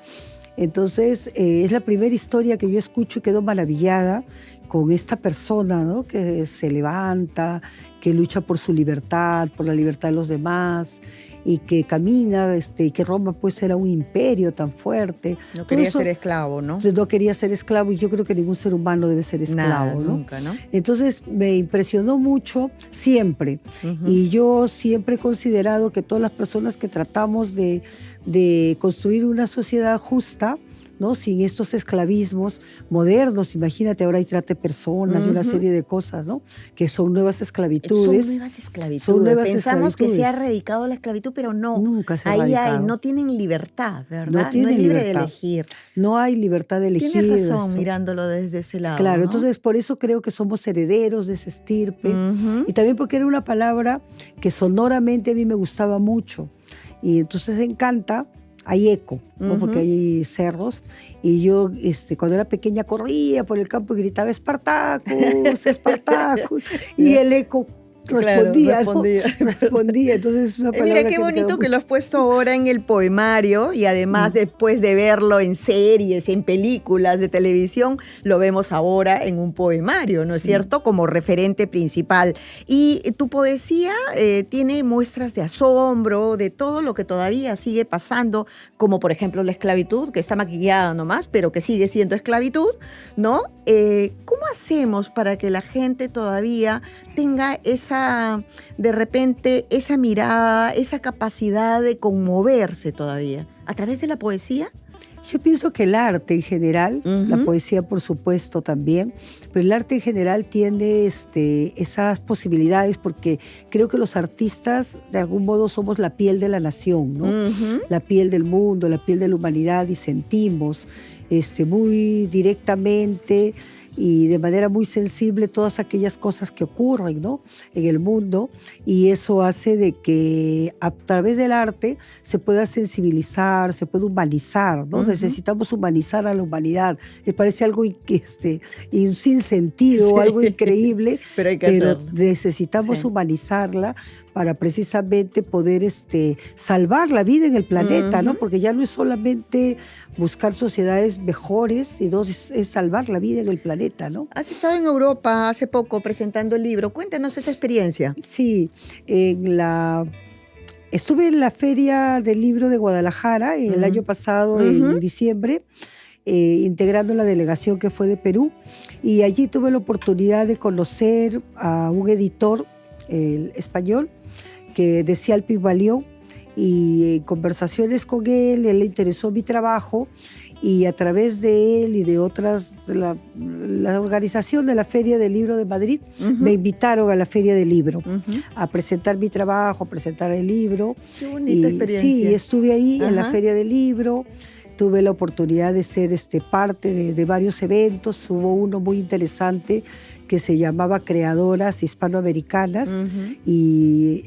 Entonces, es la primera historia que yo escucho y quedo maravillada con esta persona, ¿no? Que se levanta, que lucha por su libertad, por la libertad de los demás, y que camina, y que Roma pues era un imperio tan fuerte. No quería ser esclavo, ¿no? No quería ser esclavo, y yo creo que ningún ser humano debe ser esclavo, ¿no? Nunca, ¿no? Entonces me impresionó mucho siempre, y yo siempre he considerado que todas las personas que tratamos de construir una sociedad justa, ¿no? Sin estos esclavismos modernos, imagínate, ahora hay trata de personas y una serie de cosas, ¿no? Que son nuevas esclavitudes. Son nuevas esclavitudes. Pensamos que se ha erradicado la esclavitud, pero no. Nunca se ha erradicado. No tienen libertad, ¿verdad? No tienen es libre libertad de elegir. No hay libertad de elegir. Tienes razón, mirándolo desde ese lado. Claro, ¿no? Entonces por eso creo que somos herederos de esa estirpe. Y también porque era una palabra que sonoramente a mí me gustaba mucho. Y entonces encanta. Hay eco, ¿no? Porque hay cerros, y yo cuando era pequeña corría por el campo y gritaba Espartacus, Espartacus, y el eco respondía. Entonces es una palabra mira qué bonito que lo has puesto ahora en el poemario, y además después de verlo en series, en películas de televisión, lo vemos ahora en un poemario, ¿no es cierto? Como referente principal. Y tu poesía tiene muestras de asombro, de todo lo que todavía sigue pasando, como por ejemplo la esclavitud, que está maquillada nomás, pero que sigue siendo esclavitud, ¿no? ¿Cómo hacemos para que la gente todavía tenga de repente, esa mirada, esa capacidad de conmoverse todavía? ¿A través de la poesía? Yo pienso que el arte en general, la poesía por supuesto también, pero el arte en general tiene esas posibilidades, porque creo que los artistas de algún modo somos la piel de la nación, ¿no? La piel del mundo, la piel de la humanidad, y sentimos muy directamente y de manera muy sensible todas aquellas cosas que ocurren, ¿no? En el mundo, y eso hace de que a través del arte se pueda sensibilizar, se pueda humanizar, ¿no? Necesitamos humanizar a la humanidad. Me parece algo sin sentido, algo increíble, pero hay que hacerlo. Necesitamos humanizarla para precisamente poder salvar la vida en el planeta, ¿no? Porque ya no es solamente buscar sociedades mejores, sino es salvar la vida en el planeta. planeta, ¿no? Has estado en Europa hace poco presentando el libro. Cuéntanos esa experiencia. Sí, estuve en la Feria del Libro de Guadalajara el año pasado, en diciembre, integrando la delegación que fue de Perú, y allí tuve la oportunidad de conocer a un editor español que decía el Pigmalión, y en conversaciones con él le interesó mi trabajo, y a través de él y de otras, la organización de la Feria del Libro de Madrid, me invitaron a la Feria del Libro a presentar mi trabajo, a presentar el libro. Qué bonita experiencia. Sí, estuve ahí en la Feria del Libro. Tuve la oportunidad de ser parte de varios eventos. Hubo uno muy interesante que se llamaba Creadoras Hispanoamericanas, y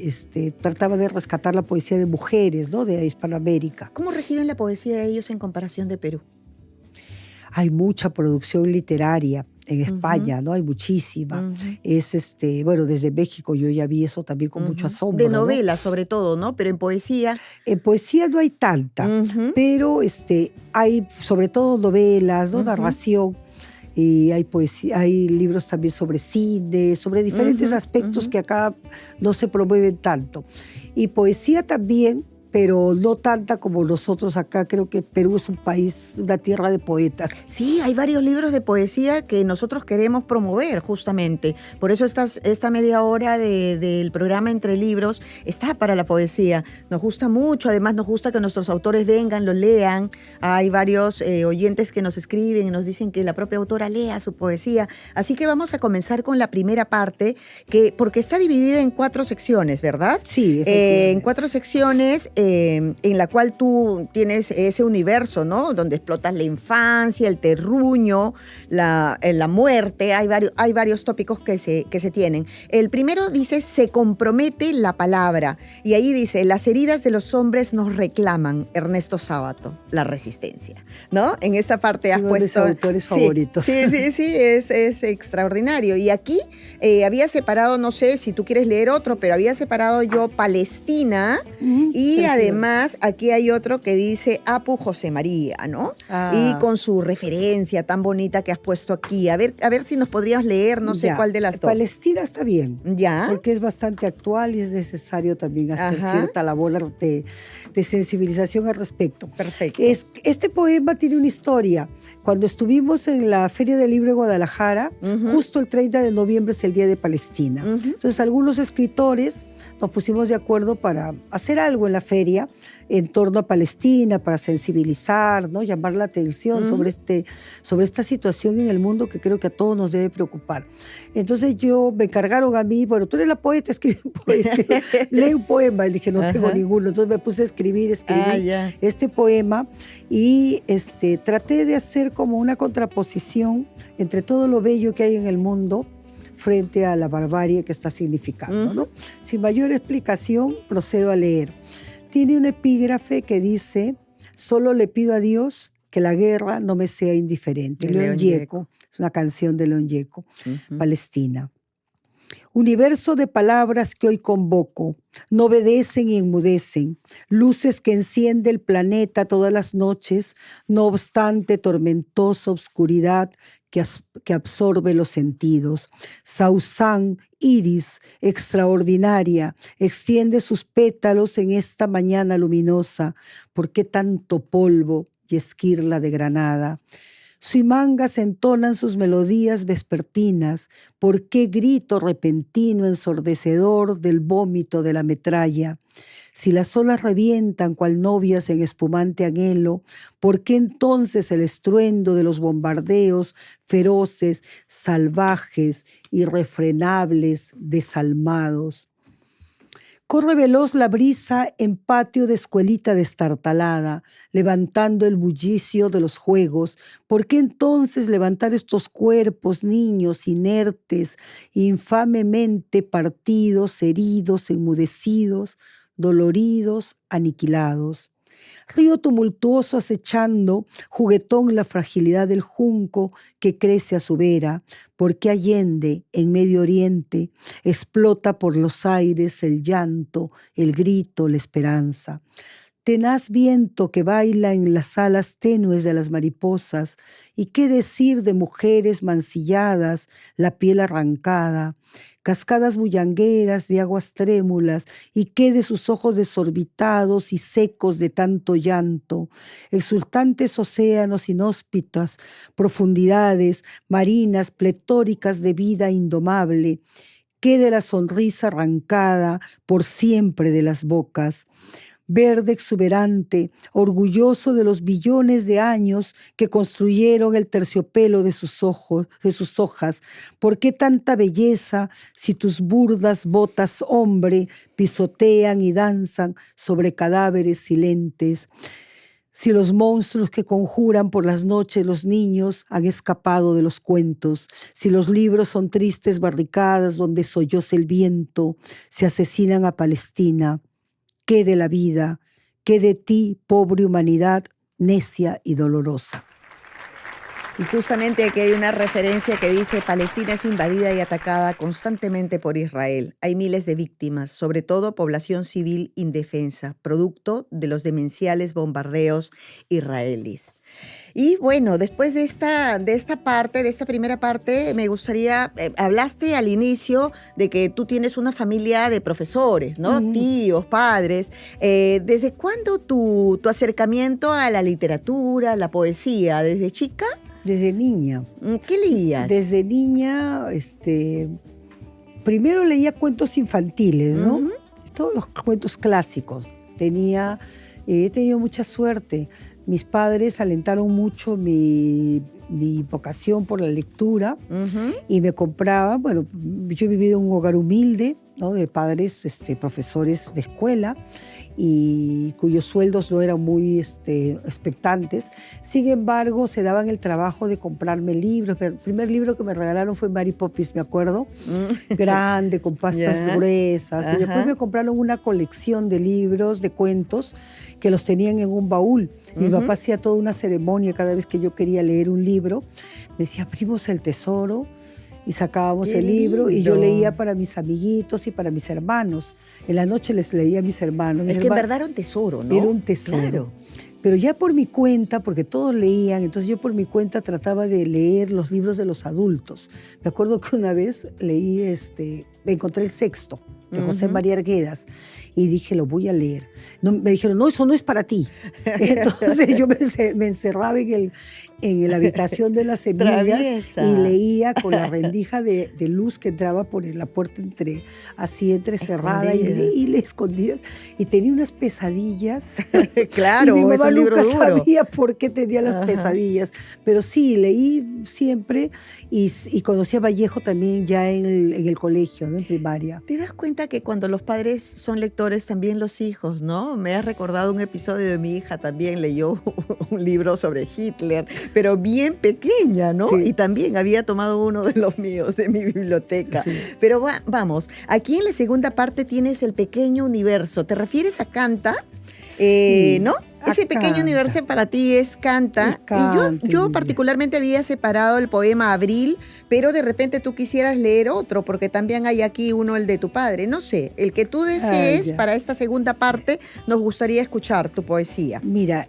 trataba de rescatar la poesía de mujeres, ¿no?, de Hispanoamérica. ¿Cómo reciben la poesía de ellos en comparación de Perú? Hay mucha producción literaria en España, ¿no? Hay muchísima. Bueno, desde México yo ya vi eso también con mucho asombro. De novelas, ¿no?, sobre todo, ¿no? Pero en poesía. En poesía no hay tanta, pero hay sobre todo novelas, ¿no? Narración. Y hay poesía, hay libros también sobre cine, sobre diferentes aspectos que acá no se promueven tanto. Y poesía también, pero no tanta como nosotros acá. Creo que Perú es un país, una tierra de poetas. Sí, hay varios libros de poesía que nosotros queremos promover justamente. Por eso esta media hora del programa Entre Libros está para la poesía. Nos gusta mucho, además nos gusta que nuestros autores vengan, lo lean. Hay varios oyentes que nos escriben y nos dicen que la propia autora lea su poesía. Así que vamos a comenzar con la primera parte, porque está dividida en 4 secciones, ¿verdad? Sí, en 4 secciones en la cual tú tienes ese universo, ¿no? Donde explotas la infancia, el terruño, la muerte. Hay varios tópicos que se tienen. El primero dice, se compromete la palabra. Y ahí dice, las heridas de los hombres nos reclaman. Ernesto Sábato, La Resistencia, ¿no? En esta parte has puesto... Uno de mis autores favoritos. Sí, es extraordinario. Y aquí había separado, no sé si tú quieres leer otro, pero había separado yo Palestina y además aquí hay otro que dice Apu José María, ¿no? Y con su referencia tan bonita que has puesto aquí. A ver si nos podrías leer, no sé cuál de las dos. Palestina está bien. Ya. Porque es bastante actual y es necesario también hacer cierta labor de sensibilización al respecto. Perfecto. Este poema tiene una historia. Cuando estuvimos en la Feria del Libro de Guadalajara, justo el 30 de noviembre es el Día de Palestina. Entonces algunos escritores nos pusimos de acuerdo para hacer algo en la feria en torno a Palestina, para sensibilizar, ¿no? Llamar la atención sobre esta situación en el mundo que creo que a todos nos debe preocupar. Entonces me encargaron a mí, bueno, tú eres la poeta, escribe lee un poema. Y dije, no tengo ninguno. Entonces me puse a escribir este poema y traté de hacer como una contraposición entre todo lo bello que hay en el mundo frente a la barbarie que está significando, ¿no? Sin mayor explicación, procedo a leer. Tiene un epígrafe que dice, solo le pido a Dios que la guerra no me sea indiferente. León Gieco, es una canción de León Gieco, Palestina. Universo de palabras que hoy convoco, no obedecen y enmudecen, luces que enciende el planeta todas las noches, no obstante tormentosa oscuridad que absorbe los sentidos. Sausán, iris, extraordinaria, extiende sus pétalos en esta mañana luminosa. ¿Por qué tanto polvo y esquirla de granada? Suimangas entonan sus melodías vespertinas. ¿Por qué grito repentino ensordecedor del vómito de la metralla? Si las olas revientan cual novias en espumante anhelo, ¿por qué entonces el estruendo de los bombardeos feroces, salvajes, irrefrenables, desalmados? Corre veloz la brisa en patio de escuelita destartalada, levantando el bullicio de los juegos. ¿Por qué entonces levantar estos cuerpos, niños, inertes, infamemente partidos, heridos, enmudecidos, doloridos, aniquilados? Río tumultuoso acechando, juguetón la fragilidad del junco que crece a su vera, porque allende, en Medio Oriente, explota por los aires el llanto, el grito, la esperanza. tenaz viento que baila en las alas tenues de las mariposas, y qué decir de mujeres mancilladas, la piel arrancada, cascadas bullangueras de aguas trémulas, y qué de sus ojos desorbitados y secos de tanto llanto, exultantes océanos inhóspitas, profundidades marinas pletóricas de vida indomable, qué de la sonrisa arrancada por siempre de las bocas, verde exuberante, orgulloso de los billones de años que construyeron el terciopelo de sus ojos, de sus hojas. ¿Por qué tanta belleza si tus burdas botas, hombre, pisotean y danzan sobre cadáveres silentes? Si los monstruos que conjuran por las noches los niños han escapado de los cuentos, si los libros son tristes barricadas donde solloza el viento, si asesinan a Palestina, ¿qué de la vida? ¿Qué de ti, pobre humanidad, necia y dolorosa? Y justamente aquí hay una referencia que dice: Palestina es invadida y atacada constantemente por Israel. Hay miles de víctimas, sobre todo población civil indefensa, producto de los demenciales bombardeos israelíes. Y bueno, después de esta primera parte, me gustaría, hablaste al inicio de que tú tienes una familia de profesores, ¿no? Tíos, padres. ¿Desde cuándo tu acercamiento a la literatura, a la poesía? ¿Desde chica? Desde niña. ¿Qué leías? Desde niña, primero leía cuentos infantiles, ¿no? Todos los cuentos clásicos. He tenido mucha suerte. Mis padres alentaron mucho mi vocación por la lectura y me compraban, bueno, yo he vivido en un hogar humilde, ¿no? De padres profesores de escuela y cuyos sueldos no eran muy expectantes. Sin embargo, se daban el trabajo de comprarme libros. El primer libro que me regalaron fue Mary Poppins, me acuerdo, grande, con pastas gruesas. Y después me compraron una colección de libros, de cuentos, que los tenían en un baúl. Mi papá hacía toda una ceremonia cada vez que yo quería leer un libro. Me decía, abrimos el tesoro, y sacábamos el libro y yo leía para mis amiguitos y para mis hermanos. En la noche les leía a mis hermanos. Es que en verdad era un tesoro, ¿no? Era un tesoro. Claro. Pero ya por mi cuenta, porque todos leían, entonces yo por mi cuenta trataba de leer los libros de los adultos. Me acuerdo que una vez leí, encontré El Sexto, de José María Arguedas, y dije, lo voy a leer. No, me dijeron, no, eso no es para ti. Entonces yo me encerraba en la habitación de las semillas y leía con la rendija de luz que entraba por la puerta entrecerrada y le escondía. Y tenía unas pesadillas. Claro, y mi mamá es un libro nunca duro. sabía por qué tenía las pesadillas. Pero sí, leí siempre y conocí a Vallejo también ya en el colegio, ¿no? En primaria. ¿Te das cuenta que cuando los padres son lectores, también los hijos, ¿no? Me has recordado un episodio de mi hija, también leyó un libro sobre Hitler, pero bien pequeña, ¿no? Sí. Y también había tomado uno de los míos de mi biblioteca. Sí. Pero vamos, aquí en la segunda parte tienes El Pequeño Universo. ¿Te refieres a Canta? Sí, ¿no? Ese pequeño universo para ti es Canta. Y yo particularmente había separado el poema Abril, pero de repente tú quisieras leer otro, porque también hay aquí uno, el de tu padre. No sé, el que tú desees para esta segunda parte, nos gustaría escuchar tu poesía. Mira,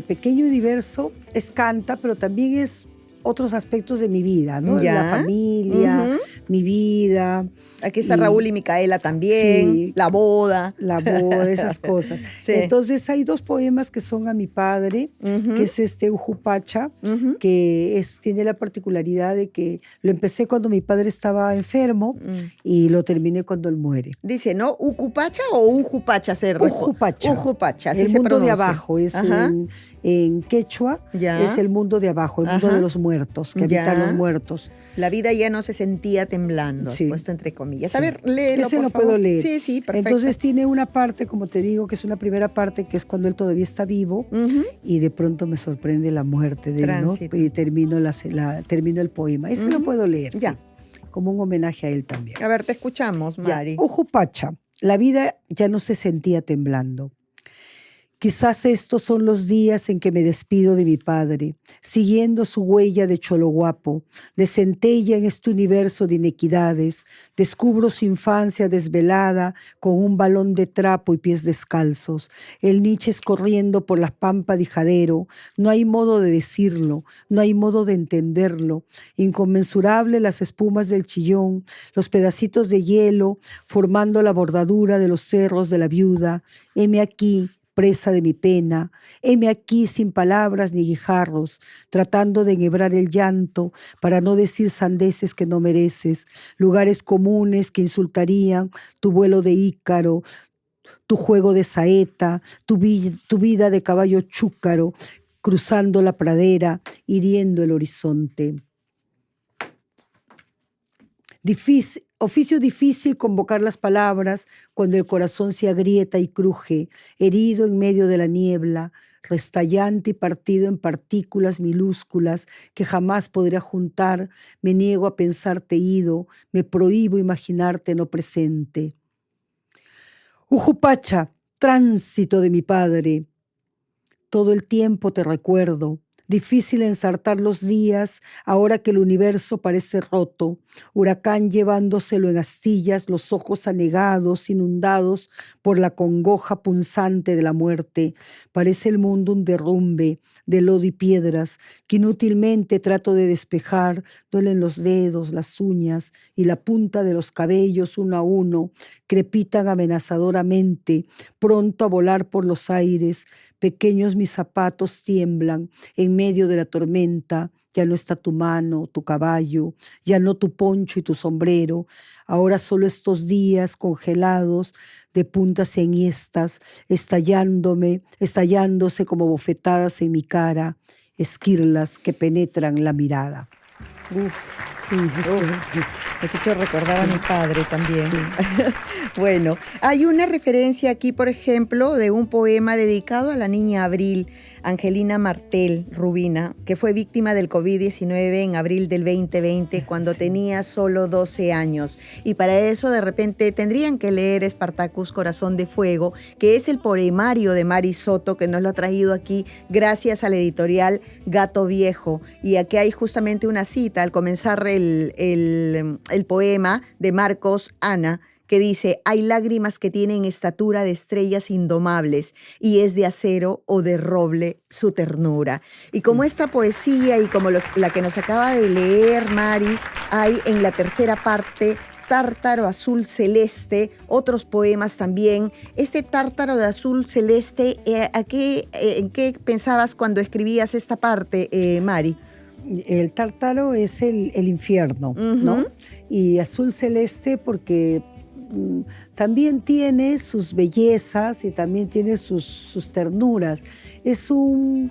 Pequeño Universo es Canta, pero también es otros aspectos de mi vida, ¿no? La familia, mi vida. Aquí está Raúl y Micaela también, la boda. La boda, esas cosas. Sí. Entonces hay dos poemas que son a mi padre, que es Ujupacha, que tiene la particularidad de que lo empecé cuando mi padre estaba enfermo y lo terminé cuando él muere. Dice, ¿no? ¿Ucupacha o Ujupacha? Ujupacha. Ujupacha, así el se mundo pronuncia. De abajo, es en quechua, es el mundo de abajo, el mundo de los muertos, que habitan los muertos. La vida ya no se sentía temblando, puesto entre comillas. A ver, léelo, ese por lo favor. puedo leer. Sí, perfecto. Entonces tiene una parte, como te digo, que es una primera parte, que es cuando él todavía está vivo, y de pronto me sorprende la muerte de él, ¿no? Y termino el poema. Ese lo puedo leer, ya. Sí, como un homenaje a él también. A ver, te escuchamos, Mari. Ujupacha, la vida ya no se sentía temblando. Quizás estos son los días en que me despido de mi padre, siguiendo su huella de cholo guapo, de centella en este universo de inequidades. Descubro su infancia desvelada con un balón de trapo y pies descalzos. El Nietzsche corriendo por las pampas de Jadero. No hay modo de decirlo, no hay modo de entenderlo. Inconmensurable las espumas del Chillón, los pedacitos de hielo formando la bordadura de los cerros de la Viuda. Heme aquí, presa de mi pena, heme aquí sin palabras ni guijarros, tratando de enhebrar el llanto para no decir sandeces que no mereces, lugares comunes que insultarían tu vuelo de Ícaro, tu juego de saeta, tu vida de caballo chúcaro, cruzando la pradera, hiriendo el horizonte. Oficio difícil convocar las palabras cuando el corazón se agrieta y cruje, herido en medio de la niebla, restallante y partido en partículas minúsculas que jamás podré juntar. Me niego a pensarte ido, me prohíbo imaginarte no presente. Ujupacha, tránsito de mi padre. Todo el tiempo te recuerdo. Difícil ensartar los días ahora que el universo parece roto, huracán llevándoselo en astillas, los ojos anegados, inundados por la congoja punzante de la muerte. Parece el mundo un derrumbe de lodo y piedras que inútilmente trato de despejar. Duelen los dedos, las uñas y la punta de los cabellos uno a uno, crepitan amenazadoramente, pronto a volar por los aires. Pequeños mis zapatos tiemblan en medio de la tormenta. Ya no está tu mano, tu caballo, ya no tu poncho y tu sombrero. Ahora solo estos días congelados de puntas enhiestas, estallándose como bofetadas en mi cara, esquirlas que penetran la mirada. Sí, me has hecho recordar a mi padre también. Sí. Bueno, hay una referencia aquí, por ejemplo, de un poema dedicado a la niña Abril, Angelina Martel Rubina, que fue víctima del COVID-19 en abril del 2020, cuando tenía solo 12 años. Y para eso, de repente, tendrían que leer Spartacus Corazón de Fuego, que es el poemario de Mari Soto, que nos lo ha traído aquí gracias a la editorial Gato Viejo. Y aquí hay justamente una cita al comenzar el poema de Marcos Ana, que dice: hay lágrimas que tienen estatura de estrellas indomables y es de acero o de roble su ternura. Y como esta poesía y como la que nos acaba de leer Mari, hay en la tercera parte Tártaro Azul Celeste, otros poemas también. Este Tártaro de Azul Celeste, ¿en qué pensabas cuando escribías esta parte, Mari? El tártaro es el infierno, ¿no? Y azul celeste porque también tiene sus bellezas y también tiene sus ternuras. Es un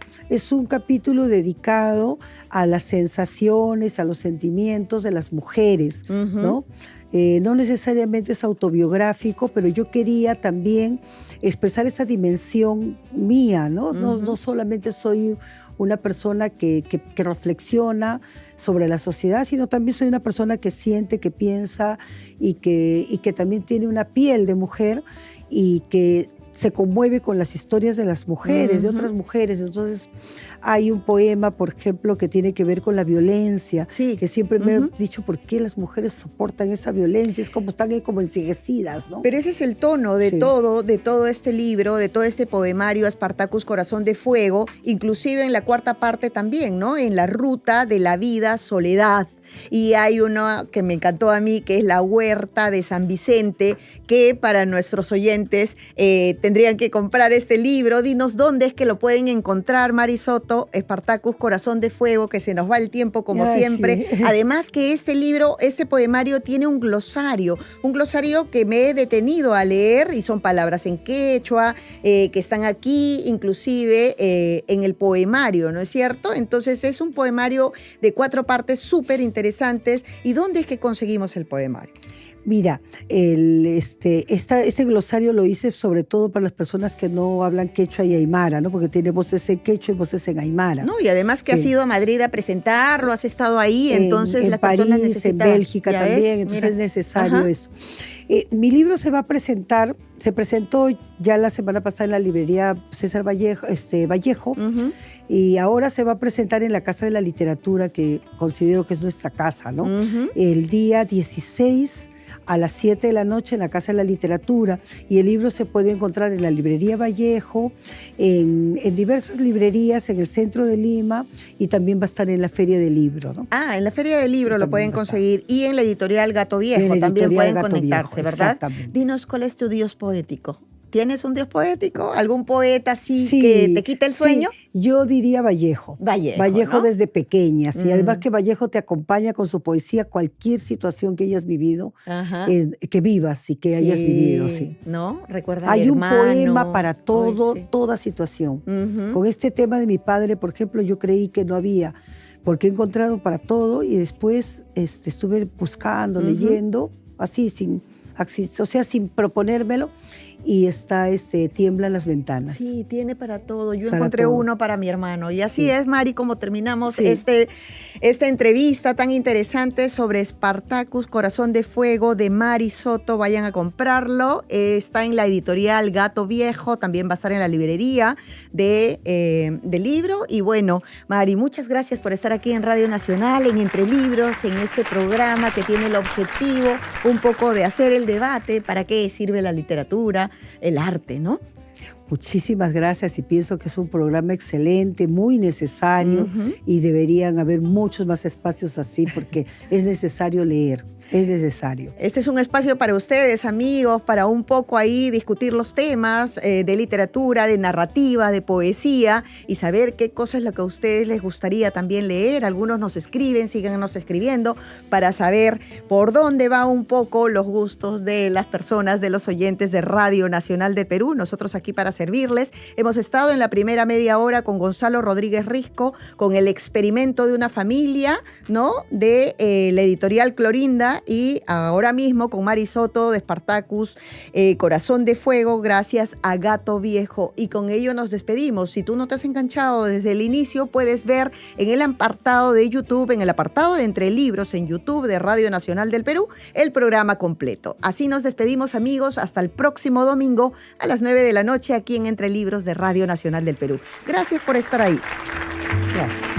capítulo dedicado a las sensaciones, a los sentimientos de las mujeres, ¿no? No necesariamente es autobiográfico, pero yo quería también expresar esa dimensión mía, ¿no? No solamente soy una persona que reflexiona sobre la sociedad, sino también soy una persona que siente, que piensa y que también tiene una piel de mujer y que se conmueve con las historias de las mujeres, de otras mujeres. Entonces hay un poema, por ejemplo, que tiene que ver con la violencia, que siempre me he dicho por qué las mujeres soportan esa violencia, es como están como enceguecidas, ¿no? Pero ese es el tono de todo este libro, de todo este poemario, Spartacus Corazón de Fuego, inclusive en la cuarta parte también, ¿no? En la ruta de la vida, soledad. Y hay uno que me encantó a mí, que es La Huerta de San Vicente, que para nuestros oyentes tendrían que comprar este libro. Dinos dónde es que lo pueden encontrar, Mari Soto, Spartacus Corazón de Fuego, que se nos va el tiempo como siempre. Sí. Además que este libro, este poemario tiene un glosario que me he detenido a leer y son palabras en quechua, que están aquí inclusive en el poemario, ¿no es cierto? Entonces es un poemario de 4 partes súper interesantes. ¿Y dónde es que conseguimos el poemario? Mira, este glosario lo hice sobre todo para las personas que no hablan quechua y aymara, ¿no? Porque tiene voces en quechua y voces en aymara. No, y además que has ido a Madrid a presentarlo, has estado ahí, entonces en las París, personas necesitan. En Bélgica también, entonces es necesario eso. Mi libro se presentó ya la semana pasada en la librería César Vallejo, y ahora se va a presentar en la Casa de la Literatura, que considero que es nuestra casa, ¿no? El día 16 a las 7 de la noche en la Casa de la Literatura, y el libro se puede encontrar en la librería Vallejo, en diversas librerías en el centro de Lima, y también va a estar en la Feria del Libro, ¿no? En la Feria del Libro lo pueden conseguir, y en la editorial Gato Viejo también pueden conectarse, ¿verdad? Exactamente. Dinos, ¿cuál es tu Dios poético? ¿Tienes un Dios poético? ¿Algún poeta así que te quita el sueño? Sí. Yo diría Vallejo. Vallejo, ¿no? Desde pequeñas. Y además que Vallejo te acompaña con su poesía cualquier situación que hayas vivido, que vivas y que hayas vivido. Sí. ¿No? Recuerda Hay un hermano. poema para todo, toda situación. Con este tema de mi padre, por ejemplo, yo creí que no había, porque he encontrado para todo, y después estuve buscando, leyendo, así sin proponérmelo. Y está Tiemblan las ventanas. Sí, tiene para todo. Yo encontré uno para mi hermano. Y así es, Mari, como terminamos esta entrevista tan interesante sobre Spartacus, Corazón de Fuego, de Mari Soto. Vayan a comprarlo. Está en la editorial Gato Viejo. También va a estar en la librería de libro. Y bueno, Mari, muchas gracias por estar aquí en Radio Nacional, en Entre Libros, en este programa que tiene el objetivo un poco de hacer el debate. ¿Para qué sirve la literatura? El arte, ¿no? Muchísimas gracias, y pienso que es un programa excelente, muy necesario, y deberían haber muchos más espacios así, porque es necesario leer. Es necesario. Este es un espacio para ustedes, amigos, para un poco ahí discutir los temas de literatura, de narrativa, de poesía, y saber qué cosa es lo que a ustedes les gustaría también leer. Algunos nos escriben, síganos escribiendo, para saber por dónde va un poco los gustos de las personas, de los oyentes de Radio Nacional del Perú. Nosotros aquí para servirles. Hemos estado en la primera media hora con Gonzalo Rodríguez Risco, con el experimento de una familia, ¿no? De la editorial Clorinda, y ahora mismo con Mari Soto de Spartacus, Corazón de Fuego, gracias a Gato Viejo. Y con ello nos despedimos. Si tú no te has enganchado desde el inicio, puedes ver en el apartado de YouTube, en el apartado de Entre Libros en YouTube de Radio Nacional del Perú, el programa completo. Así nos despedimos, amigos, hasta el próximo domingo a las 9 de la noche aquí en Entre Libros de Radio Nacional del Perú. Gracias por estar ahí. Gracias.